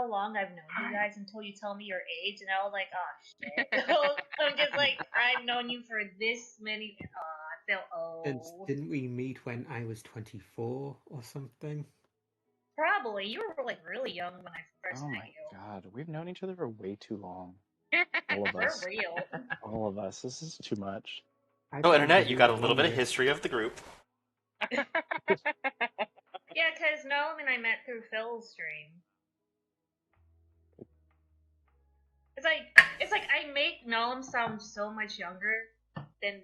how long I've known you guys until you tell me your age, and I was like, oh shit. I'm just like, I've known you for this many. I feel old. Didn't we meet when I was 24 or something? Probably. You were like really young when I first Oh met my you. god, we've known each other for way too long. All of For us. real. All of us. This is too much. Oh, Internet, you got a little bit of history of the group. Yeah, because Noam and I met through Phil's stream. It's like I make Noam sound so much younger than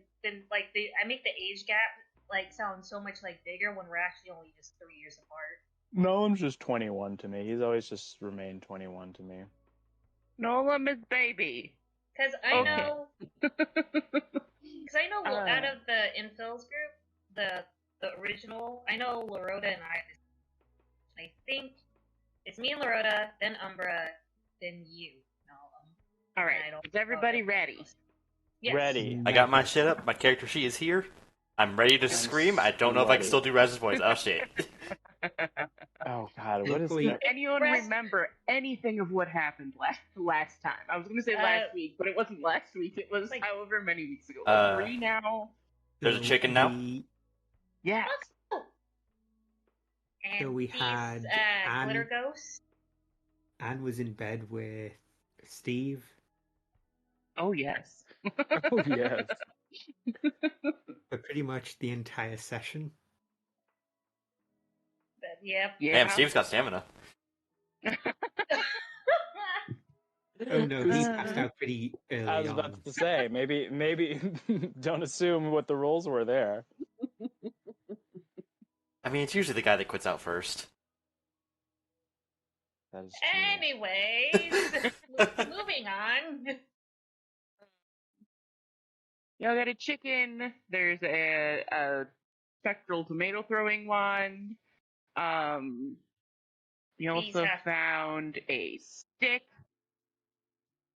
like I make the age gap like sound so much like bigger when we're actually only just 3 years apart. Noam's just 21 to me. He's always just remained 21 to me. Noam is baby. Because I know, well, out of the Infil's group, the original, I know Larota and I think it's me and Larota, then Umbra, then you. All right, is everybody ready? Yes. Ready. I got my shit up. My character sheet is here. I'm ready to scream. I don't know if I can still do Raz's voice. Oh shit. Oh god, what is Does that? anyone remember anything of what happened last time? I was going to say last week, but it wasn't last week. It was like, however many weeks ago. 3 now. There's a chicken now? Yes. So we had Glitter Ghost. Anne was in bed with Steve. Oh, yes. Oh, yes. For pretty much the entire session. Yep. Yeah. Damn, Steve's got stamina. Oh no, he passed out pretty early I was about to say, maybe don't assume what the roles were there. I mean, it's usually the guy that quits out first. That is Anyways, moving on. Y'all got a chicken. There's a spectral tomato throwing one. You also found a stick.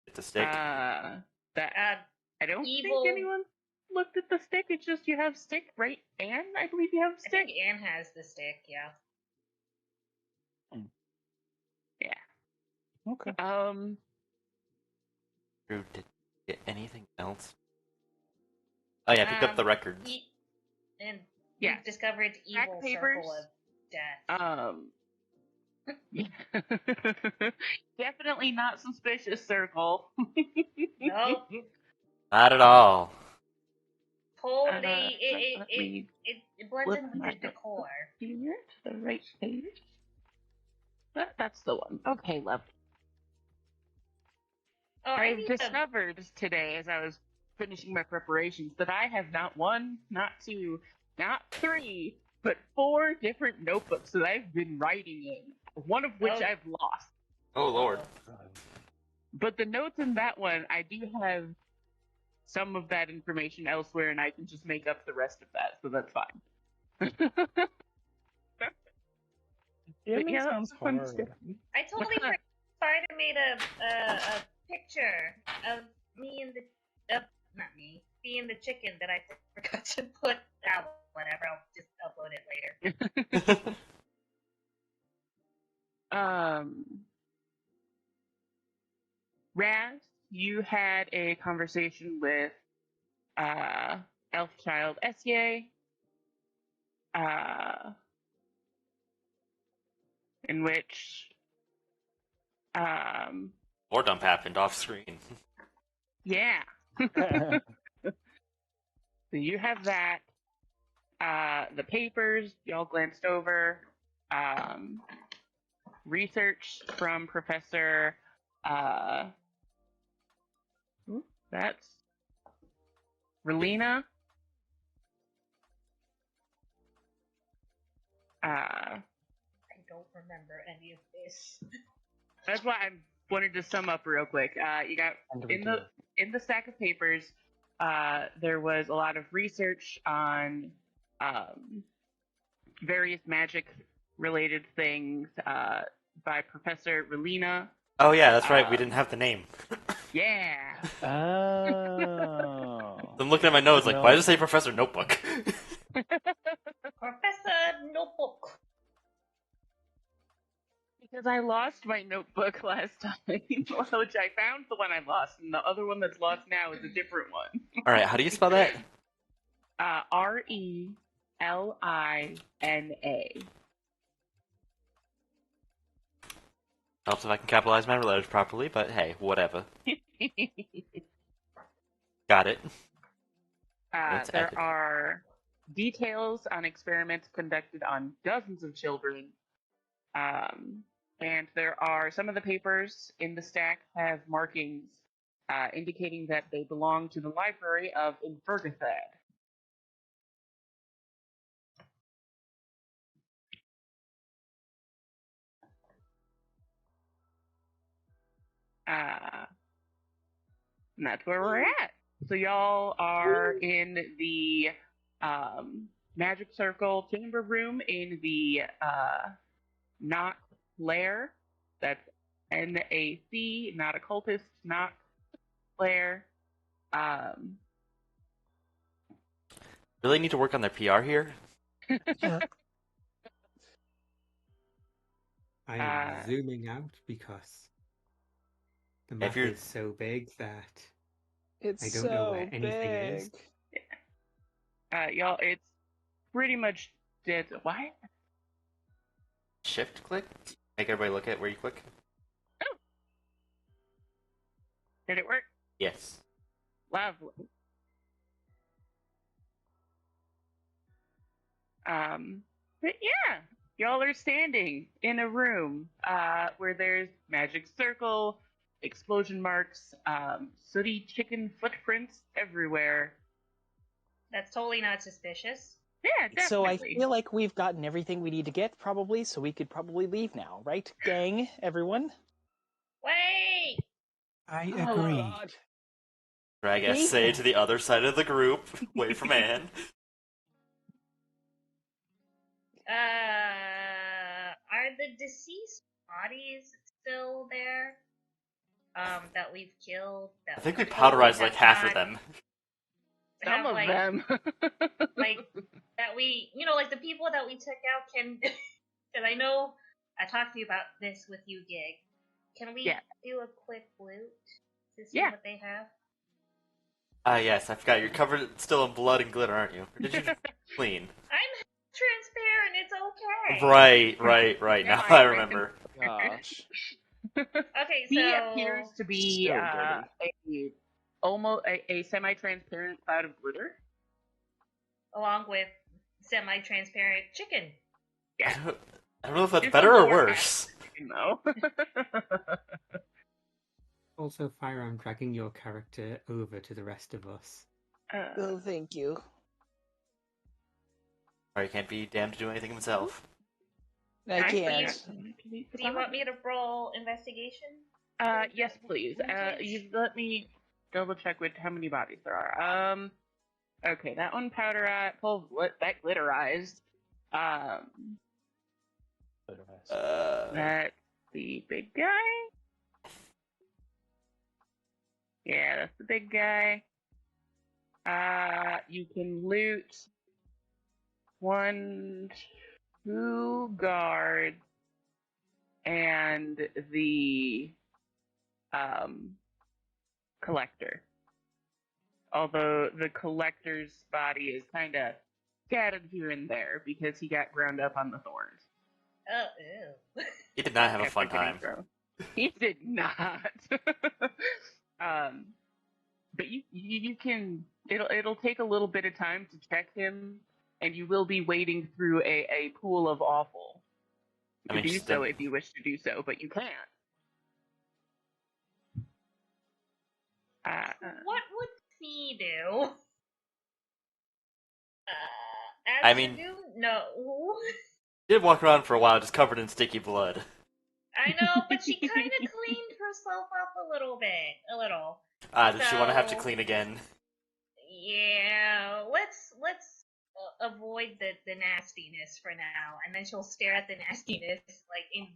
It's a stick. I don't evil... think anyone looked at the stick. It's just you have stick, right? Anne, I believe you have stick. I think Anne has the stick, yeah. Yeah. Okay. Drew, did you get anything else? Oh yeah, picked up the records. And discovered evil circle of death. Definitely not suspicious circle. Nope. Not at all. Totally. It blends in with the decor. Here to the right page. That's the one. Okay, lovely. Oh, I've discovered today, as I was finishing my preparations, that I have not one, not two, not three, but 4 different notebooks that I've been writing in, one of which I've lost. Oh, Lord. But the notes in that one, I do have some of that information elsewhere, and I can just make up the rest of that, so that's fine. It sounds hard. I totally forgot Spider made a picture of me and not me, me and the chicken that I forgot to put out. Whatever, I'll just upload it later. Raz, you had a conversation with Elf Child Essier, in which War dump happened off screen. Yeah. So you have that. The papers y'all glanced over. Research from Professor. That's Relina. I don't remember any of this. That's why I wanted to sum up real quick. You got in the stack of papers. There was a lot of research on various magic-related things by Professor Relina. Oh yeah, that's right. We didn't have the name. Yeah. Oh. I'm looking at my notes like, why does it say Professor Notebook? Professor Notebook. Because I lost my notebook last time, which I found the one I lost, and the other one that's lost now is a different one. Alright, how do you spell that? Relina. Helps if I can capitalize my letters properly, but hey, whatever. Got it. Let's There edit. are details on experiments conducted on dozens of children. And there are some of the papers in the stack have markings indicating that they belong to the library of Infergathad. And that's where we're at. So y'all are in the magic circle chamber room in the Knock Lair. That's NAC, not occultist, Knock Lair. Really need to work on their PR here? Yeah. I am zooming out because the map you're- is so big that It's I don't know where so anything big. is. Y'all, it's pretty much dead. Why? Shift click? Make everybody look at where you click? Did it work? Yes. Lovely. But yeah, y'all are standing in a room where there's magic circle, explosion marks, sooty chicken footprints everywhere. That's totally not suspicious. Yeah, definitely. So I feel like we've gotten everything we need to get, probably, so we could probably leave now, right, gang, everyone? Wait! I Oh, agree. God. Or I guess See? say to the other side of the group, wait for man. Are the deceased bodies still there? That we've killed? That I think we totally powderized like have half of not- them. Some have, of like, them. like that we, like the people that we took out can. Because I know I talked to you about this with you, Gig. Can we do a quick loot to see what they have? Yes, I forgot. You're covered still in blood and glitter, aren't you? Or did you clean? I'm transparent. It's okay. Right. Now Am I I remember. Gosh. Okay, He so appears to be So almost a semi-transparent cloud of glitter. along with semi-transparent chicken. I don't know if that's Just better the or lower worse. You know. Also, Fire, I'm dragging your character over to the rest of us. Oh, thank you. Or he can't be damned to do anything himself. I can't. Do you want me to roll investigation? Yes, please. You let me double check with how many bodies there are. Okay, that one powderized. Well, what that glitterized. That's the big guy. Yeah, that's the big guy. You can loot 1, 2 guards and the collector. Although the collector's body is kind of scattered here and there because he got ground up on the thorns. Oh, ew. He did not have a After fun getting time. thrown. He did not. But you can. It'll take a little bit of time to check him, and you will be wading through a pool of awful. I'm To do interested. so if you wish to do so, but you can't. What would he do? I mean- No. Did walk around for a while just covered in sticky blood. I know, but she kind of cleaned herself up a little bit. A little. Does she want to have to So- clean again? Yeah, let's avoid the nastiness for now, and then she'll stare at the nastiness like in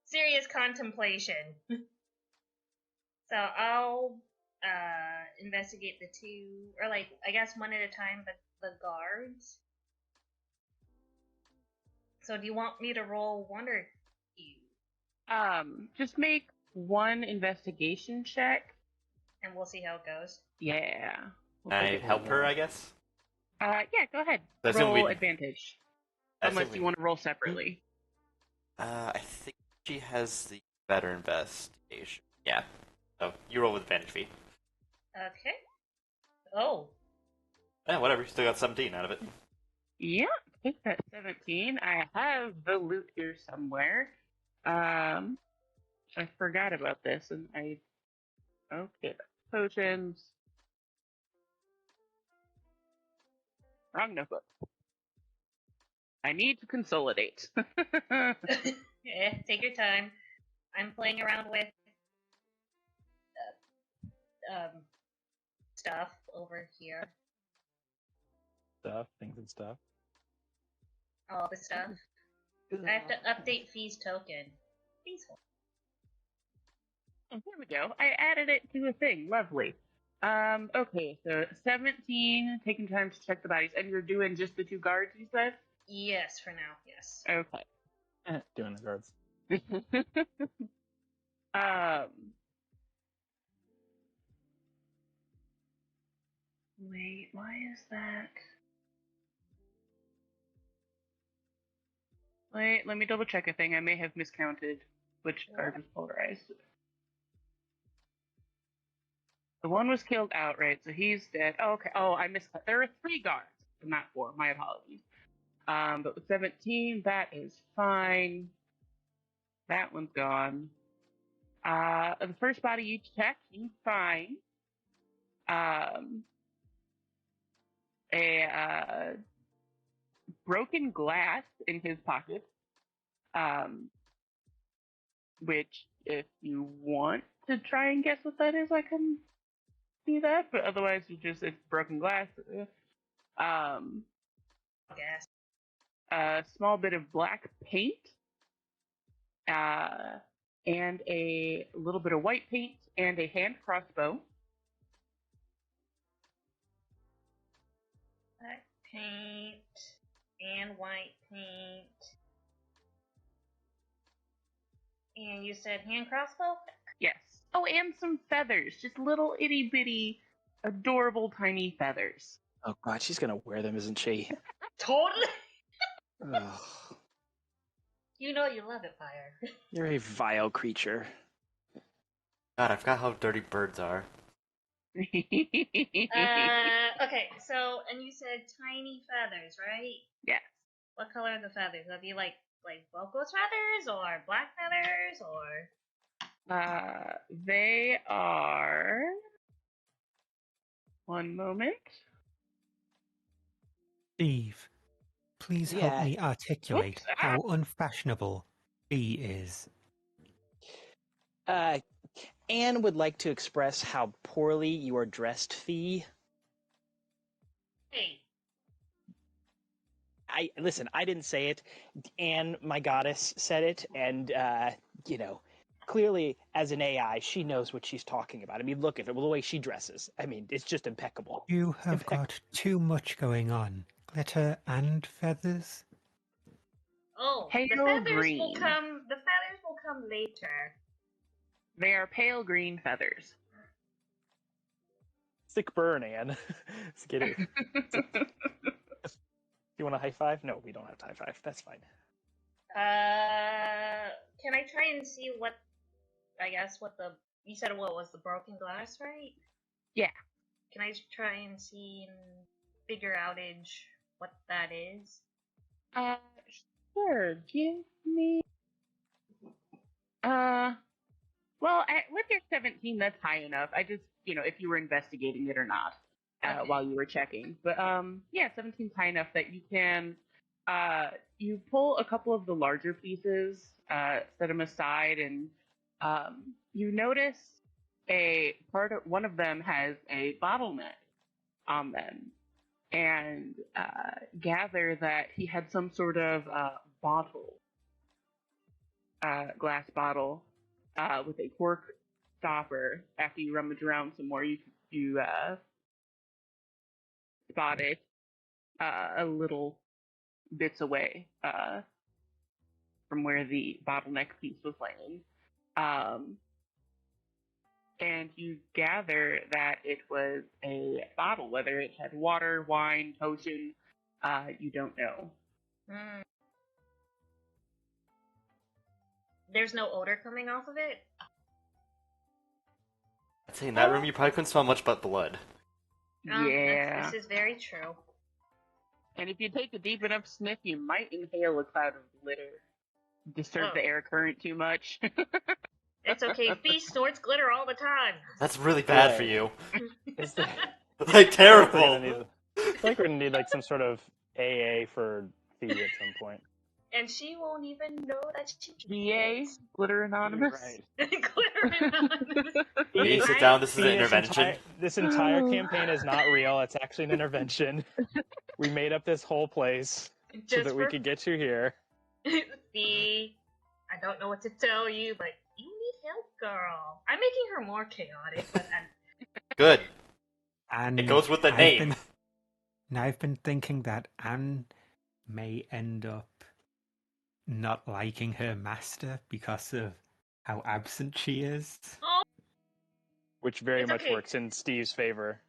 serious contemplation. So I'll investigate the 2, or like I guess one at a time, the guards. So do you want me to roll 1 or 2? Just make one investigation check. And we'll see how it goes. Yeah. Can I help her, I guess? Yeah, go ahead. I assume Roll we- advantage. I assume Unless you want to roll separately. I think she has the better investigation. Yeah. So you roll with advantage fee. Okay. Oh. Yeah, whatever. You still got 17 out of it. Yeah, take that 17. I have the loot here somewhere. I forgot about this, and okay, potions. Wrong notebook. I need to consolidate. Yeah, take your time. I'm playing around with stuff over here. Things and stuff. All the stuff. I have to update Fee's token. Fee's one. Oh, there we go. I added it to a thing. Lovely. Okay, so 17, taking time to check the bodies, and you're doing just the 2 guards, you said? Yes, for now, yes. Okay. Doing the guards. Wait, why is that? Wait, let me double check a thing. I may have miscounted which card was polarized. The one was killed outright, so he's dead. Oh, okay. Oh, I missed that. There are 3 guards, not 4. My apologies. But with 17, that is fine. That one's gone. The first body you check, you find a broken glass in his pocket. Which, if you want to try and guess what that is, I can do that. But otherwise, it's broken glass. Yes. A small bit of black paint, and a little bit of white paint, and a hand crossbow. Black paint and white paint. And you said hand crossbow? Yes. Oh, and some feathers. Just little itty bitty, adorable tiny feathers. Oh god, she's gonna wear them, isn't she? Totally. Ugh, You know you love it, Fire. you're a vile creature. God, I forgot how dirty birds are. Okay, so, and you said tiny feathers, right? Yes. What color are the feathers? Are they like Boko's feathers, or black feathers, or... They are... One moment. Steve, please help Yeah. me articulate Oops. how unfashionable B is. Anne would like to express how poorly you are dressed, Fee. Hey, Listen, I didn't say it. Anne, my goddess, said it, and clearly as an AI, she knows what she's talking about. I mean, look at her, the way she dresses. I mean, it's just impeccable. You have got too much going on. Glitter and feathers? oh, Pale the feathers will green. come. The feathers will come later. They are pale green feathers. Sick burn, Anne. Let's get it. You want a high five? No, we don't have to high five. That's fine. Can I try and see what? I guess what the you said what was the broken glass, right? Yeah. Can I try and see and figure outage what that is? Sure. Give me. Well, with your 17, that's high enough. I just, if you were investigating it or not Okay. while you were checking. But yeah, 17's high enough that you can, you pull a couple of the larger pieces, set them aside, and you notice one of them has a bottleneck on them, and gather that he had some sort of bottle, glass bottle, with a cork stopper. After you rummage around some more, you spot it a little bits away. from where the bottleneck piece was laying. And you gather that it was a bottle, whether it had water, wine, potion, you don't know. Mm. There's no odor coming off of it? I'd say in that room you probably couldn't smell much but blood. Yeah. This is very true. And if you take a deep enough sniff, you might inhale a cloud of glitter. Disturb the air current too much. It's okay. Fee snorts glitter all the time. That's really bad Yeah. for you. Is there... Like, terrible. I think we're gonna need like some sort of AA for Fee at some point. And she won't even know that she GA? Glitter Anonymous? Right. Glitter Anonymous. Can you sit down? This is an Fee, intervention. This entire campaign is not real. It's actually an intervention. We made up this whole place so that we could get you here. Fee, I don't know what to tell you, but you need help, girl. I'm making her more chaotic, but Good. And It goes with the name. Now I've been thinking that Anne may end up not liking her master because of how absent she is. Which very It's much okay. works in Steve's favor.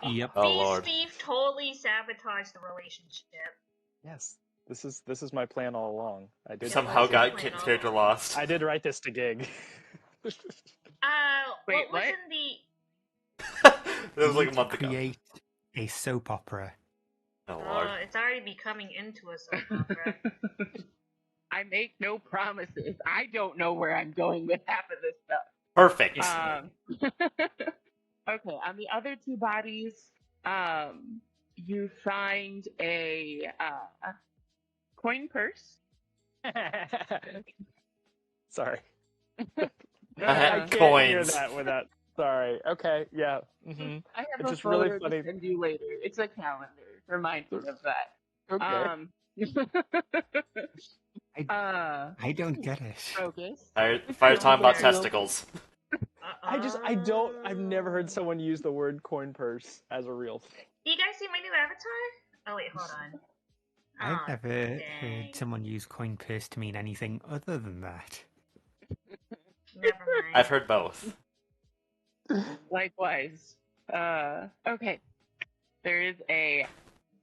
Yep. Oh, Lord. Steve totally sabotaged the relationship. Yes. This is my plan all along. I did Somehow Yeah, got plan Kit's all character along. lost. I did write this to gig. Wait, Wait, what was what? in the... That was We like a need month to ago. create a soap opera. Oh, Lord. It's already becoming into a soap opera. I make no promises. I don't know where I'm going with half of this stuff. Perfect. Okay, on the other two bodies, you find a coin purse. Sorry. I I had can't hear coins. that without. Sorry. Okay. Yeah. Mm-hmm. I have It's a just photo really to funny. send you later. It's a calendar. Remind me of that. Okay. I don't get it. Focus. Fire talking about Real- testicles. I've never heard someone use the word coin purse as a real thing. Do you guys see my new avatar? Oh, wait, hold on. I've Aw, never dang. heard someone use coin purse to mean anything other than that. Never mind. I've heard both. Likewise. Okay. There is a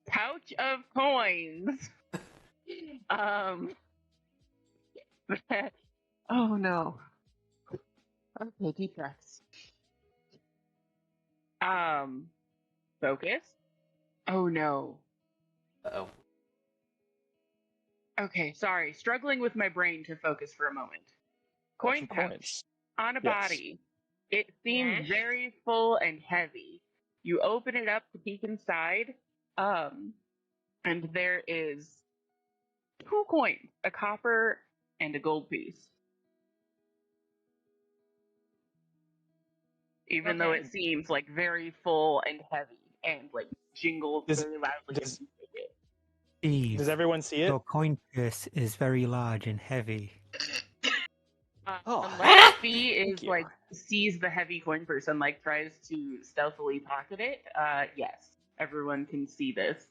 pouch of coins. Oh no. Okay, deep breaths. Focus. Oh no. Uh-oh. Okay, sorry. Struggling with my brain to focus for a moment. Pouch Coin of pouch coins. on a Yes. body. It seems Yes. very full and heavy. You open it up to peek inside, and there is 2 coins, a copper and a gold piece. Even though Okay. it seems like very full and heavy and like jingles Does- very loudly does- as you take it. Steve, Does everyone see it? your coin purse is very large and heavy. Oh. Unless Fee is Thank you. like sees the heavy coin purse and like tries to stealthily pocket it, yes, everyone can see this.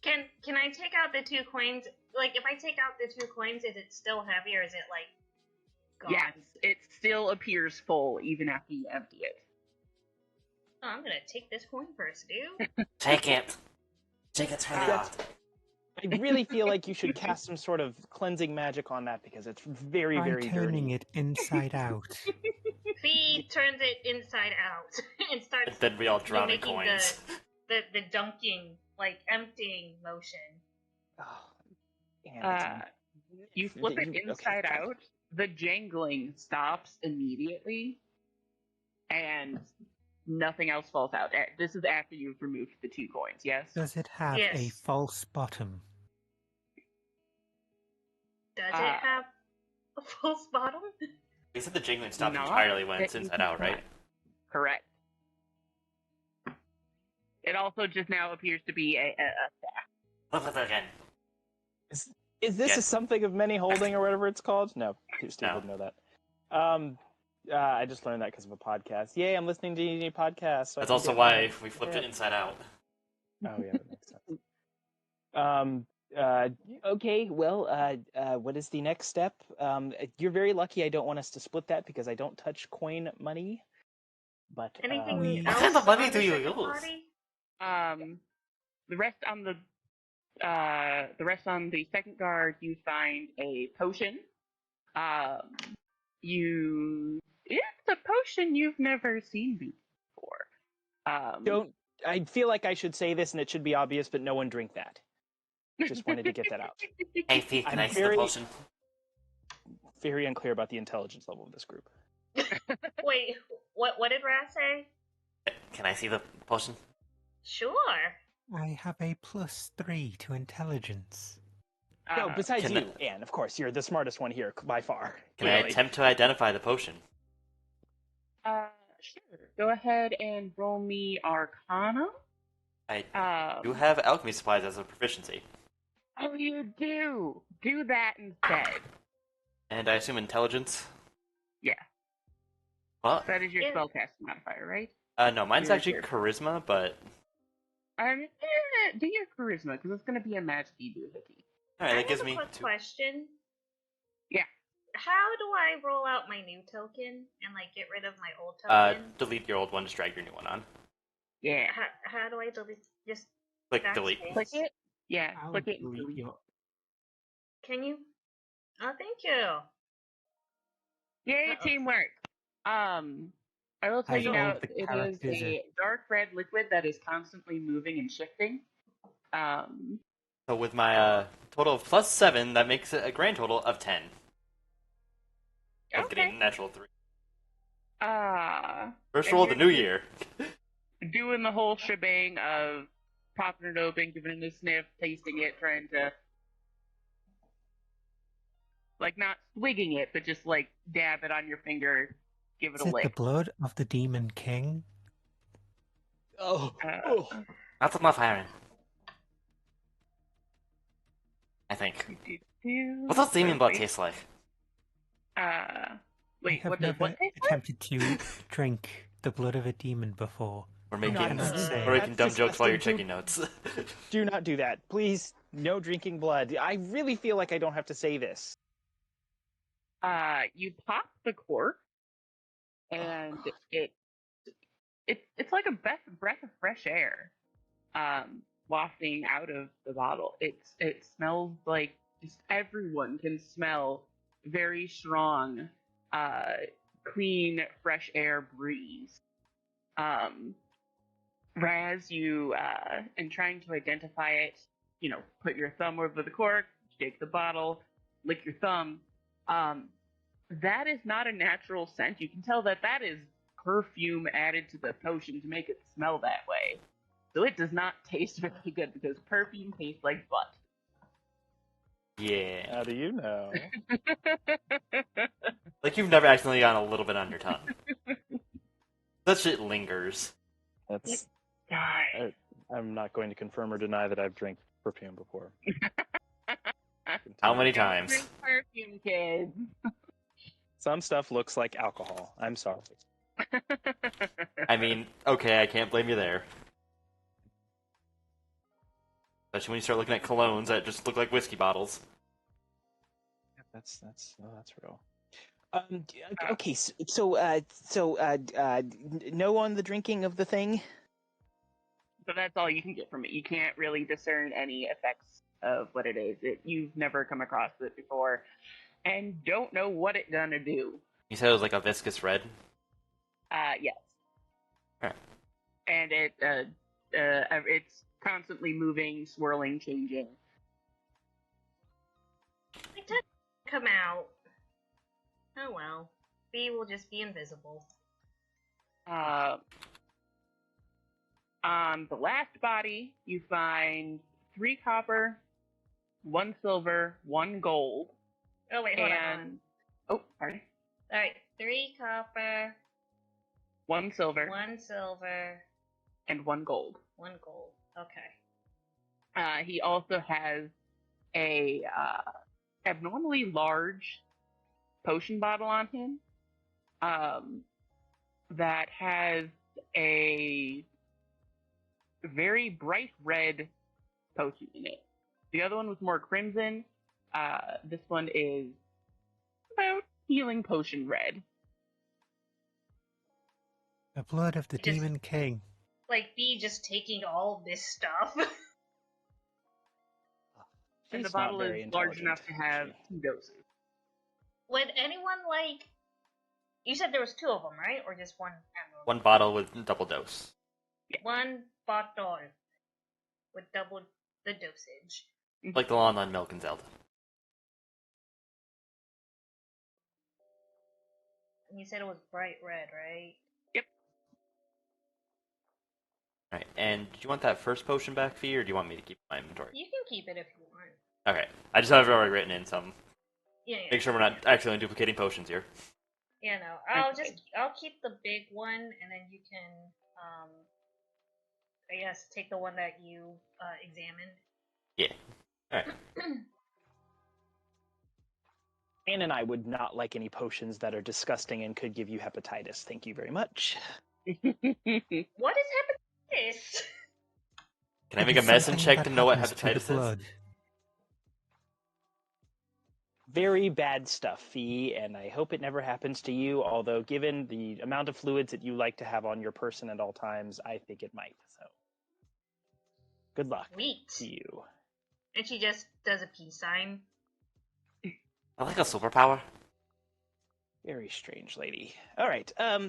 Can I take out the 2 coins? Like, if I take out the 2 coins, is it still heavy, or is it, like, gone? Yes, it still appears full even after you empty it. Oh, I'm gonna take this coin purse, dude. Take it. Take its head That's- off. I really feel like you should cast some sort of cleansing magic on that because it's very, Try very turning dirty. it inside out. Fee turns it inside out and starts And then we all drown in making coins. the dunking, like, emptying motion. Oh, damn, You flip it Okay, inside fine. out, the jangling stops immediately, and nothing else falls out. This is after you've removed the 2 coins, yes? Does it have a Yes. false bottom? Does it have a false bottom? You said the jingling stopped Not entirely when that it's you inside can out, right? find. Correct. It also just now appears to be a Look at that again. Is this Yes. a something of many holding or whatever it's called? No, Steve No. would know that. I just learned that because of a podcast. Yay, I'm listening to D&D podcasts. So I That's can also get why that. we flipped Yeah. it inside out. Oh yeah, that makes sense. Okay, well, what is the next step? You're very lucky I don't want us to split that because I don't touch coin money. But Anything We- What else kind of money on do the you second use? party? The rest on the second guard, you find a potion. It's a potion you've never seen before. don't. I feel like I should say this, and it should be obvious, but no one drink that. Just wanted to get that out. Hey, Thief, can I'm I see the very- potion? Very unclear about the intelligence level of this group. Wait, what did Raz say? Can I see the potion? Sure. I have a +3 to intelligence. No, besides can you, Anne. Of course, you're the smartest one here by far. Can I Clearly. attempt to identify the potion? Sure. Go ahead and roll me Arcana. I do have alchemy supplies as a proficiency. Oh, you do. Do that instead. And I assume intelligence? Yeah, Well, that is your Yeah. spellcasting modifier, right? no, mine's You're actually good. charisma, but... Do your charisma because it's going to be a magic-y doohickey. Alright, I that gives have a me quick 2. question. Yeah. How do I roll out my new token and like get rid of my old token? Delete your old one, just drag your new one on. Yeah. How do I delete? Just Click backspace? delete. Click it. Yeah, I'll click it. and delete delete. your- Can you? Oh, thank you. Yay, Uh-oh. teamwork. I will tell Has you all now, the it is characters a dark red liquid that is constantly moving and shifting. So with my total of +7, that makes it a grand total of 10. Of getting a Okay. natural 3. First And roll of the you're new year. doing the whole shebang of popping it open, giving it a sniff, tasting it, trying to, like, not swigging it, but just, like, dab it on your finger, give it Is a it the lick. blood of the Demon King? Oh, Uh, That's enough iron. I think. What does demon blood taste like? Wait, I have what does never what taste like? attempted to drink the blood of a demon before. We're God, making, cannot say. we're making dumb That's jokes while you're disgusting. checking notes. do not do that, please. No drinking blood. I really feel like I don't have to say this. You pop the cork, and it's like a breath of fresh air, wafting out of the bottle. It smells like just everyone can smell very strong, clean, fresh air breeze. Raz, you in trying to identify it, put your thumb over the cork, shake the bottle, lick your thumb. That is not a natural scent. You can tell that is perfume added to the potion to make it smell that way. So it does not taste very good because perfume tastes like butt. Yeah. How do you know? Like you've never accidentally gone a little bit on your tongue. That shit lingers. That's. God. I'm not going to confirm or deny that I've drank perfume before. How many Don't times? drink perfume, kids. Some stuff looks like alcohol. I'm sorry. I mean, okay, I can't blame you there. Especially when you start looking at colognes that just look like whiskey bottles. That's real. Okay, no on the drinking of the thing. So that's all you can get from it. You can't really discern any effects of what it is. You've never come across it before, and don't know what it's gonna do. You said it was like a viscous red? Yes. Alright. And it's constantly moving, swirling, changing. It doesn't come out. Oh well. B will just be invisible. On the last body, you find 3 copper, 1 silver, 1 gold, Oh wait, hold on. oh, sorry, Alright, 3 copper, 1 silver, 1 silver, and 1 gold. 1 gold. Okay. He also has a abnormally large potion bottle on him that has a very bright red potion in it. The other one was more crimson. This one is about healing potion red. The blood of the Just- Demon King. Like me just taking all this stuff. And the She's not bottle very is large enough to intelligent, have 2 doses. Would anyone like? You said there was 2 of them, right? Or just one? One bottle with double dose. One bottle with double the dosage. Like the Lawn on Milk and Zelda. And you said it was bright red, right? Alright, and do you want that first potion back, Fee, or do you want me to keep my inventory? You can keep it if you want. Okay, I just have it already written in, so Yeah. make sure we're not accidentally duplicating potions here. Yeah, no. I'll Okay. I'll keep the big one, and then you can I guess take the one that you examined. Yeah. Alright. Anne and I would not like any potions that are disgusting and could give you hepatitis. Thank you very much. What is hepatitis? Can I It make a is medicine something check that to know what happens to the hepatitis is? blood. Very bad stuff, Fee, and I hope it never happens to you, although given the amount of fluids that you like to have on your person at all times, I think it might. So, good luck Sweet. to you. And she just does a peace sign. I like a superpower. Very strange lady. All right, are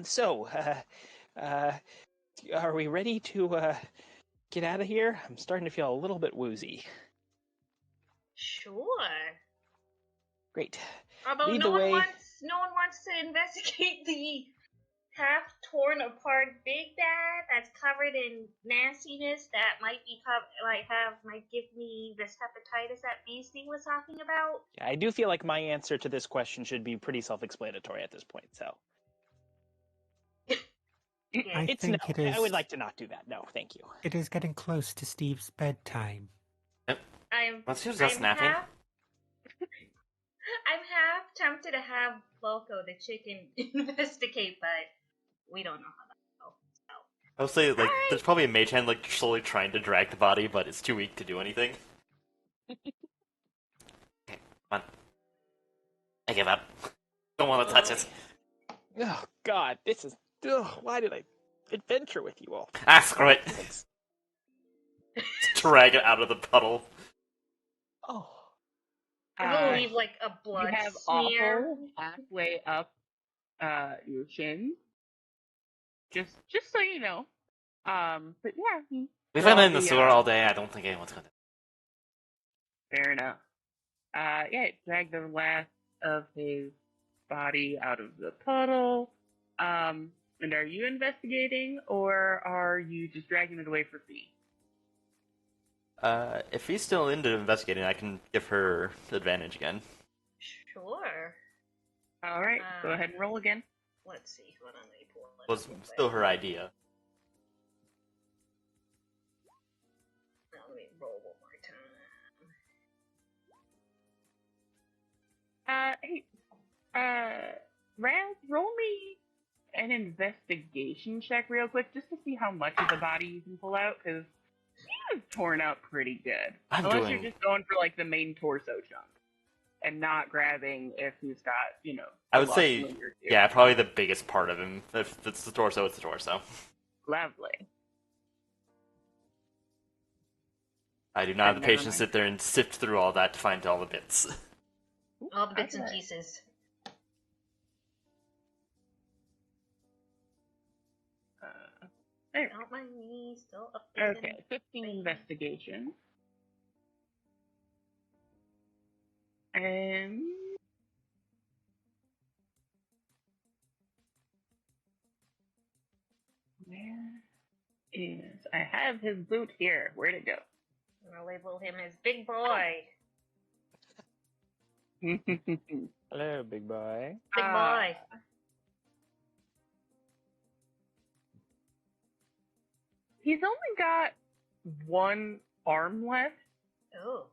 we ready to get out of here? I'm starting to feel a little bit woozy. Sure. Great. Although Lead no the way. one wants to investigate the half torn apart big bad that's covered in nastiness that might be might give me this hepatitis that Beastie was talking about. I do feel like my answer to this question should be pretty self-explanatory at this point. So Yeah. I it's think no. it is. I would like to not do that. No, thank you. It is getting close to Steve's bedtime. I'm Let's use us I'm napping. I'm half tempted to have Loco the chicken investigate, but we don't know how that will go. So. I would say, like, Alright. there's probably a mage hand, like, slowly trying to drag the body, but it's too weak to do anything. Okay, come on. I give up. Don't want to touch it. Oh God, this is. Why did I adventure with you all? Ah, screw it. Drag it out of the puddle. Oh, It'll leave like a You blood have smear. awful halfway up your chin. Just so you know. But yeah. We've Well, been in the the, sewer all day. I don't think anyone's gonna. Fair enough. Yeah, it dragged the last of his body out of the puddle. And are you investigating, or are you just dragging it away for Fee? If he's still into investigating, I can give her advantage again. Sure. Alright, go ahead and roll again. Let's see. Hold on, let me pull it. It was still her idea. Let me roll one more time. Hey, Raz, roll me an investigation check real quick, just to see how much of the body you can pull out, because he was torn out pretty good. Unless you're just going for, like, the main torso chunk, and not grabbing if he's got, I a would lost say, limb or two. yeah, probably the biggest part of him. If it's the torso, it's the torso. Lovely. I do not have the Never patience to mind. sit there and sift through all that to find all the bits. All the bits and Okay. pieces. There. Don't mind me. Still up there. Okay, 15 investigation. And where is I have his boot here. Where'd it go? I'm gonna label him as Big Boy. hello, big boy. Big boy. He's only got one arm left. Oh.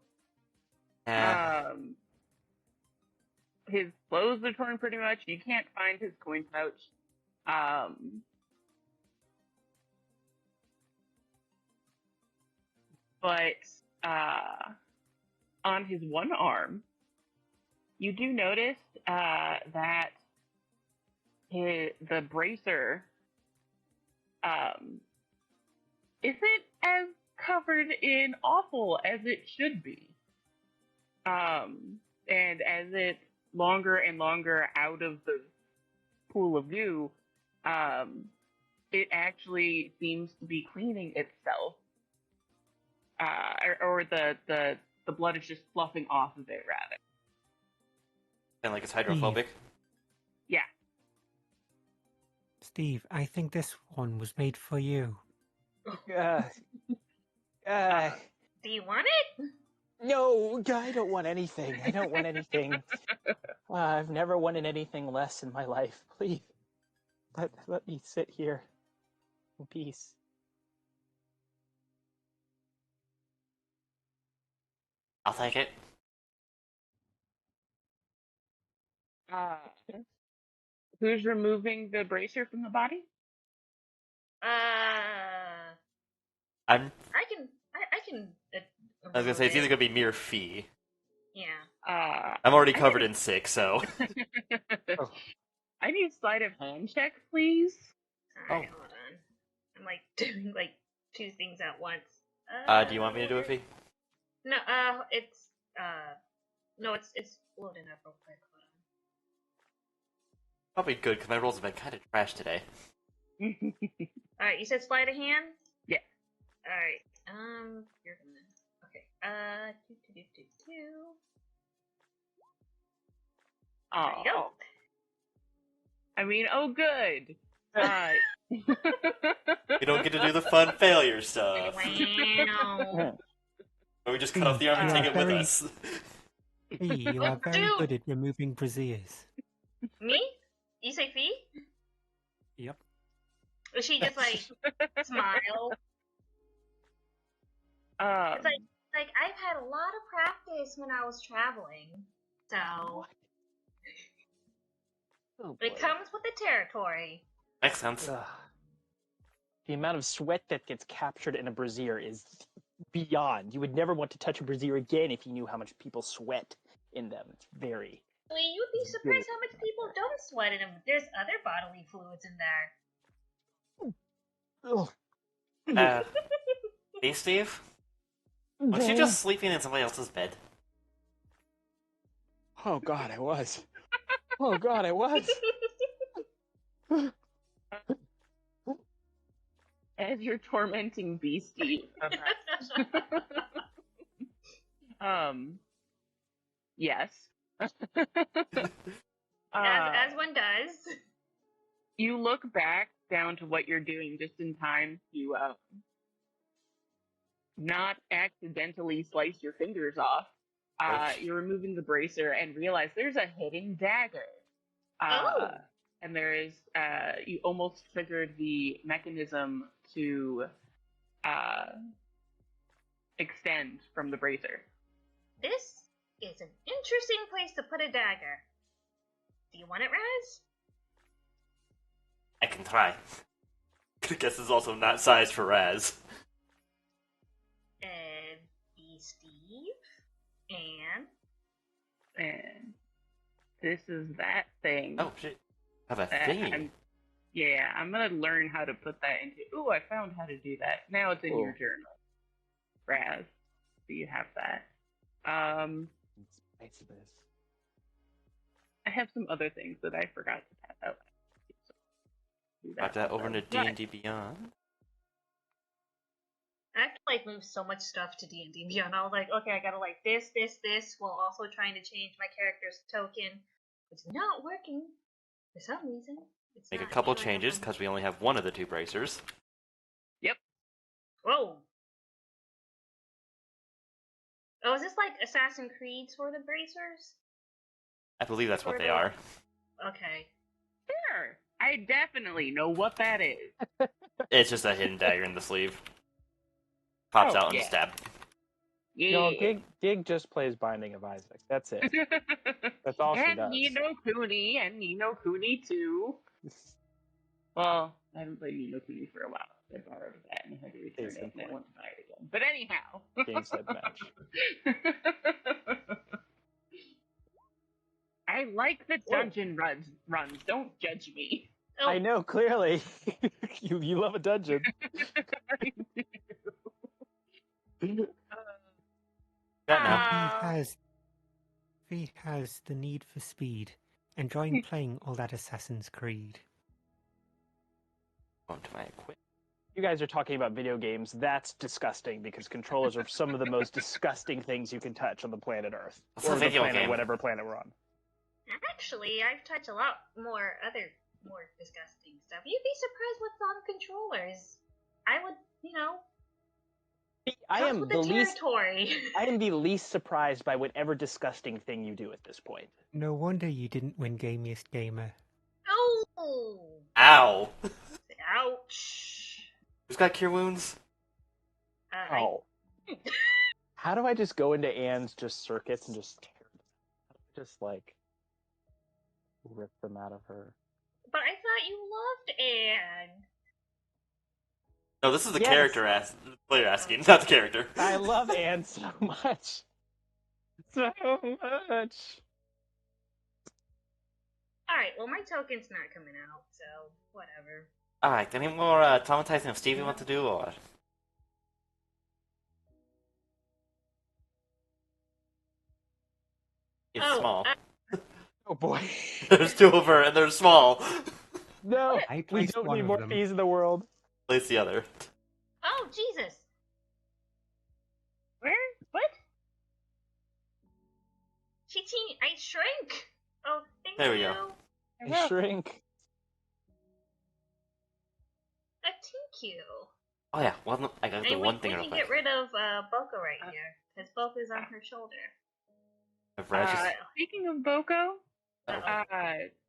His clothes are torn pretty much. You can't find his coin pouch. But on his one arm, you do notice that the bracer isn't as covered in offal as it should be. And as it's longer and longer out of the pool of goo, it actually seems to be cleaning itself. Or the blood is just fluffing off of it, rather. And like it's hydrophobic. Yeah. Steve, I think this one was made for you. Do you want it? No, I don't want anything. I don't want anything. I've never wanted anything less in my life. Please, let me sit here in peace. I'll take it. Who's removing the bracer from the body? I'm. I can. I was gonna say it's either gonna be me or Fee. Yeah. I'm already covered in sick, so. Oh. I need sleight of hand check, please. Alright, hold on. I'm like doing like two things at once. Do you want me to do it, Fee? No, it's loading up real quick. Hold Probably good because my rolls have been kind of trash today. on. Alright, you said sleight of hand? Yeah. Alright, you're gonna. Okay, Oh. There you go. I mean, oh, good. You don't get to do the fun failure stuff. Wow. Or we just cut off the arm and Yeah, take it with very- us. Fee, you are very Dude. good at removing braziers. Me? You say Fee? Yep. Or she just like smile? It's like I've had a lot of practice when I was traveling, so Oh, it boy. comes with the territory. Makes sense. Ugh. The amount of sweat that gets captured in a brazier is beyond. You would never want to touch a brazier again if you knew how much people sweat in them. It's very. I mean, you'd be surprised how much people don't sweat in them. There's other bodily fluids in there. Ugh. Hey, Steve? Was you just sleeping in somebody else's bed? Oh God, I was. Oh God, I was. As you're tormenting Beastie. Yes. As one does. You look back down to what you're doing just in time to not accidentally slice your fingers off. You're removing the bracer and realize there's a hidden dagger. Oh. And there is, you almost triggered the mechanism to extend from the bracer. This is an interesting place to put a dagger. Do you want it, Raz? I can try. I guess it's also not sized for Raz. Be Steve. And And this is that thing. Oh, shit. I have a that thing. I'm gonna learn how to put that into. Ooh, I found how to do that. Now it's in your journal, Raz. So you have that. I have some other things that I forgot to pass out. So Got that over into D&D Beyond. I have to like move so much stuff to D&D Beyond. I was like, okay, I gotta like this, while also trying to change my character's token, which is not working for some reason. It's Make a not couple showing changes up on- because we only have one of the two bracers. Whoa. Oh, is this like Assassin's Creed sort of bracers? I believe that's what Sort they of. are. Okay. Sure, I definitely know what that is. It's just a hidden dagger in the sleeve. Pops Oh, out and yeah. stab. No, Yeah. Dig just plays Binding of Isaac. That's it. That's all she and does. Nino Cooney, and Nino Cooney too. Well, I haven't played Nino Cooney for a while. I borrowed that and had to return Case it, in and I point. went to buy it again. But anyhow. Game set match. I like the dungeon runs. Don't judge me. Oh, I know, clearly. you love a dungeon. That now. He has the need for speed, enjoying playing all that Assassin's Creed. Going to my equip. You guys are talking about video games. That's disgusting because controllers are some of the most disgusting things you can touch on the planet Earth. It's or a the video planet, game. whatever planet we're on. actually, I've touched a lot more disgusting stuff. You'd be surprised what's on controllers. I would, I comes am with the least. territory. I am the least surprised by whatever disgusting thing you do at this point. No wonder you didn't win Gamiest Gamer. Oh! Ow! Ouch! Who's got cure wounds? Oh. How do I just go into Anne's circuits and just tear them? Just rip them out of her? But I thought you loved Anne. No, this is the Yes. the player asking, not the character. I love Anne so much. So much. Alright, well, my token's not coming out, so whatever. Alright, any more traumatizing of Stevie want to do, or? It's small. Oh boy. There's two of her, and they're small. No, I we placed don't one need of more them. peas in the world. Place the other. Oh, Jesus! Where? What? I shrink! Oh, thank There we you. go. I shrink. Thank you. Oh yeah, well, I gotta do And one thing we real can quick. get rid of Boko right here, because Boko's on her shoulder. If Raj is- Speaking of Boko, Oh.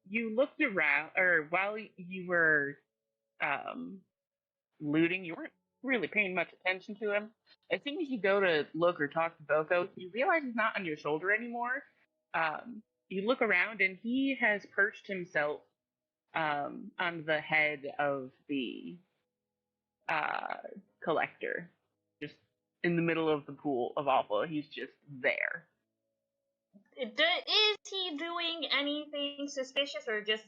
you looked around, or while you were looting, you weren't really paying much attention to him. As soon as you go to look or talk to Boko, you realize he's not on your shoulder anymore. You look around, and he has perched himself on the head of the collector, just in the middle of the pool of awful. He's just there. Is he doing anything suspicious or just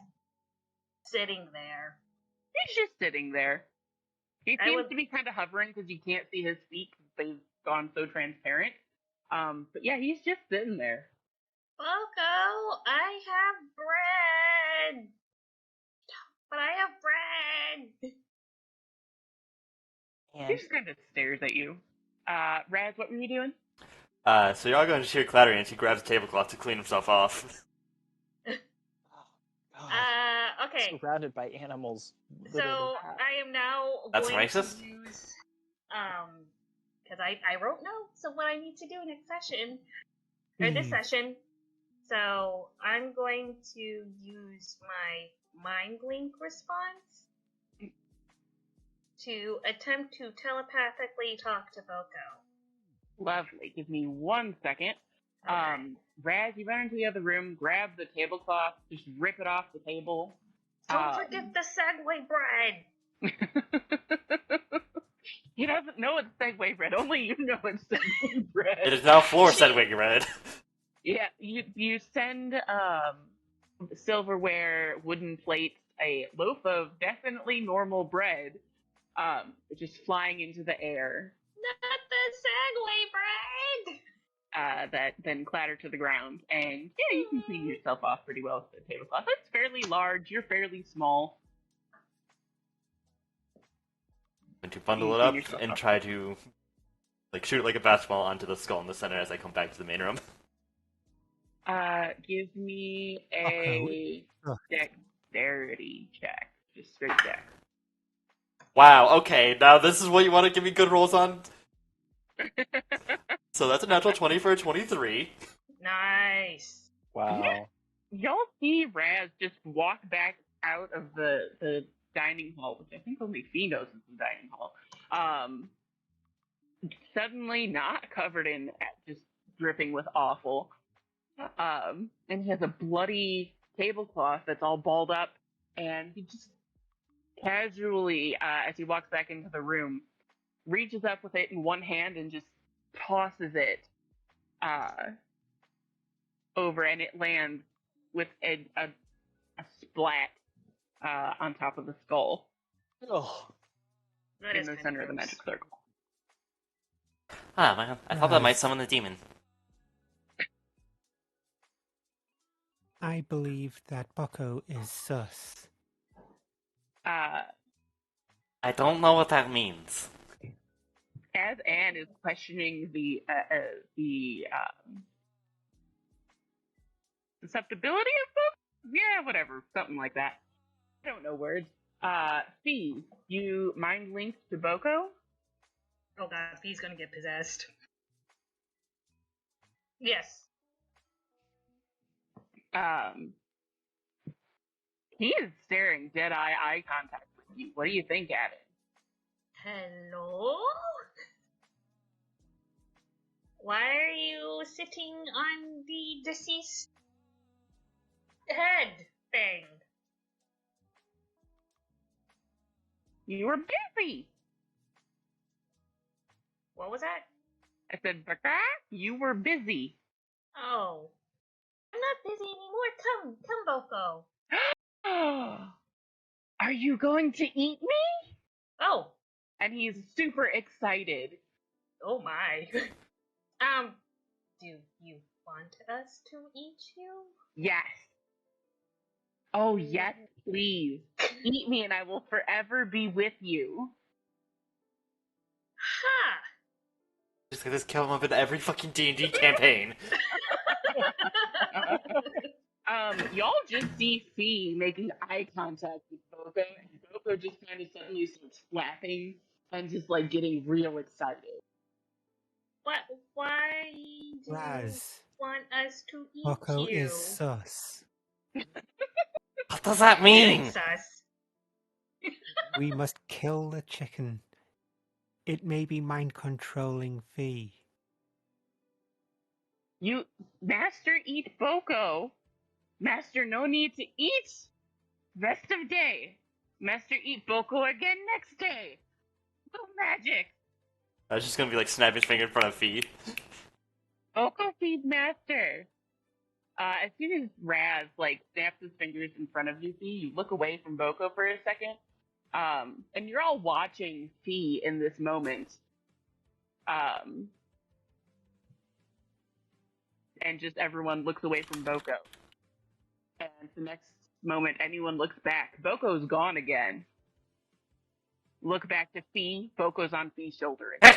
sitting there? He's just sitting there. He I seems would- to be kind of hovering because you can't see his feet because they've gone so transparent. But yeah, he's just sitting there. Boko, I have bread! But I have bread! He And just kind of stares at you. Raz, what were you doing? So you're all going to hear clattering, and he grabs a tablecloth to clean himself off. Okay. surrounded by animals. So I am now That's going racist? to use because I wrote notes of what I need to do next session or this session. So I'm going to use my mind link response to attempt to telepathically talk to Boko. Lovely. Give me 1 second. Okay. Raz, you run into the other room, grab the tablecloth, just rip it off the table. Don't forget the Segway bread. He doesn't know it's Segway bread. Only you know it's Segway bread. It is now floor Sedwig red. Yeah, you send silverware, wooden plates, a loaf of definitely normal bread, just flying into the air. Not the Segway bread. That then clatter to the ground, and yeah, you can clean yourself off pretty well with the tablecloth. It's fairly large. You're fairly small. And to bundle it Clean up yourself and up. try to shoot it like a basketball onto the skull in the center as I come back to the main room. Give me a dexterity check. Just straight dex. Wow, okay, now this is what you want to give me good rolls on? So that's a natural 20 for a 23. Nice. Wow. Y'all see Raz just walk back out of the dining hall, which I think only Fee knows is the dining hall. Suddenly not covered in, just dripping with awful. And he has a bloody tablecloth that's all balled up, and he just casually, as he walks back into the room, reaches up with it in one hand and just tosses it over, and it lands with a splat on top of the skull Oh, That in is the kinda center of the gross. magic circle. Ah, man. I thought that might Raz. summon the demon. I believe that Bucko is sus. I don't know what that means. As Anne is questioning the susceptibility of books, yeah, whatever, something like that. I don't know words. Fee, you mind linked to Boko? Oh god, he's gonna get possessed. Yes. He is staring dead-eye eye contact with you. What do you think, Adam? Hello? Why are you sitting on the deceased head thing? You were busy. What was that? I said, Baka, you were busy. Oh. I'm not busy anymore. Come, Boko. Are you going to eat me? Oh. And he's super excited. Oh my. Do you want us to eat you? Yes. Oh, yes, please. Eat me and I will forever be with you. Ha! Just gonna kill him up in every fucking D&D campaign. Y'all just see Fee making eye contact with Boko, and Boko just kind of suddenly starts flapping and just like getting real excited. Why do you Raz, want us to eat Bucko you? is sus. What does that Very mean? sus. We must kill the chicken. It may be mind controlling Fee. You, Master, eat Boko. Master, no need to eat. Rest of day. Master, eat Boko again next day. No magic. I was just gonna be like snap his finger in front of Fee. Boko feed Master. As soon as Raz like snaps his fingers in front of you, Fee, you look away from Boko for a second. And you're all watching Fee in this moment. And just everyone looks away from Boko. And the next moment anyone looks back, Boko's gone again. Look back to Fee, Boko's on Fee's shoulder again.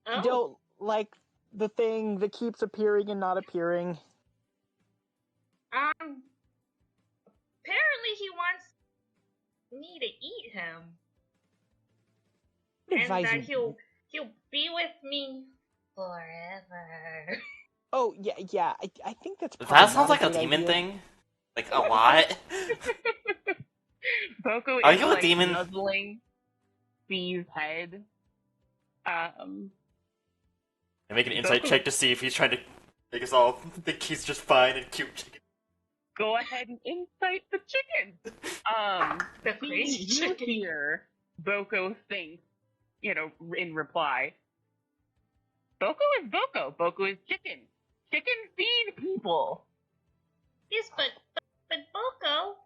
you Oh. don't like the thing that keeps appearing and not appearing. Apparently he wants me to eat him. And Advise you. he'll be with me forever. Oh yeah. I think that's probably That sounds not like a good demon idea. thing. Like, a lot. Boko Are is you a like demon? nuzzling Fee's head. And make an insight Boko- check to see if he's trying to make us all think he's just fine and cute chicken. Go ahead and incite the chicken. The Fee, crazy you chicken. hear Boko think, in reply. Boko is Boko. Boko is chicken. Chicken feed people. Yes, but Boko,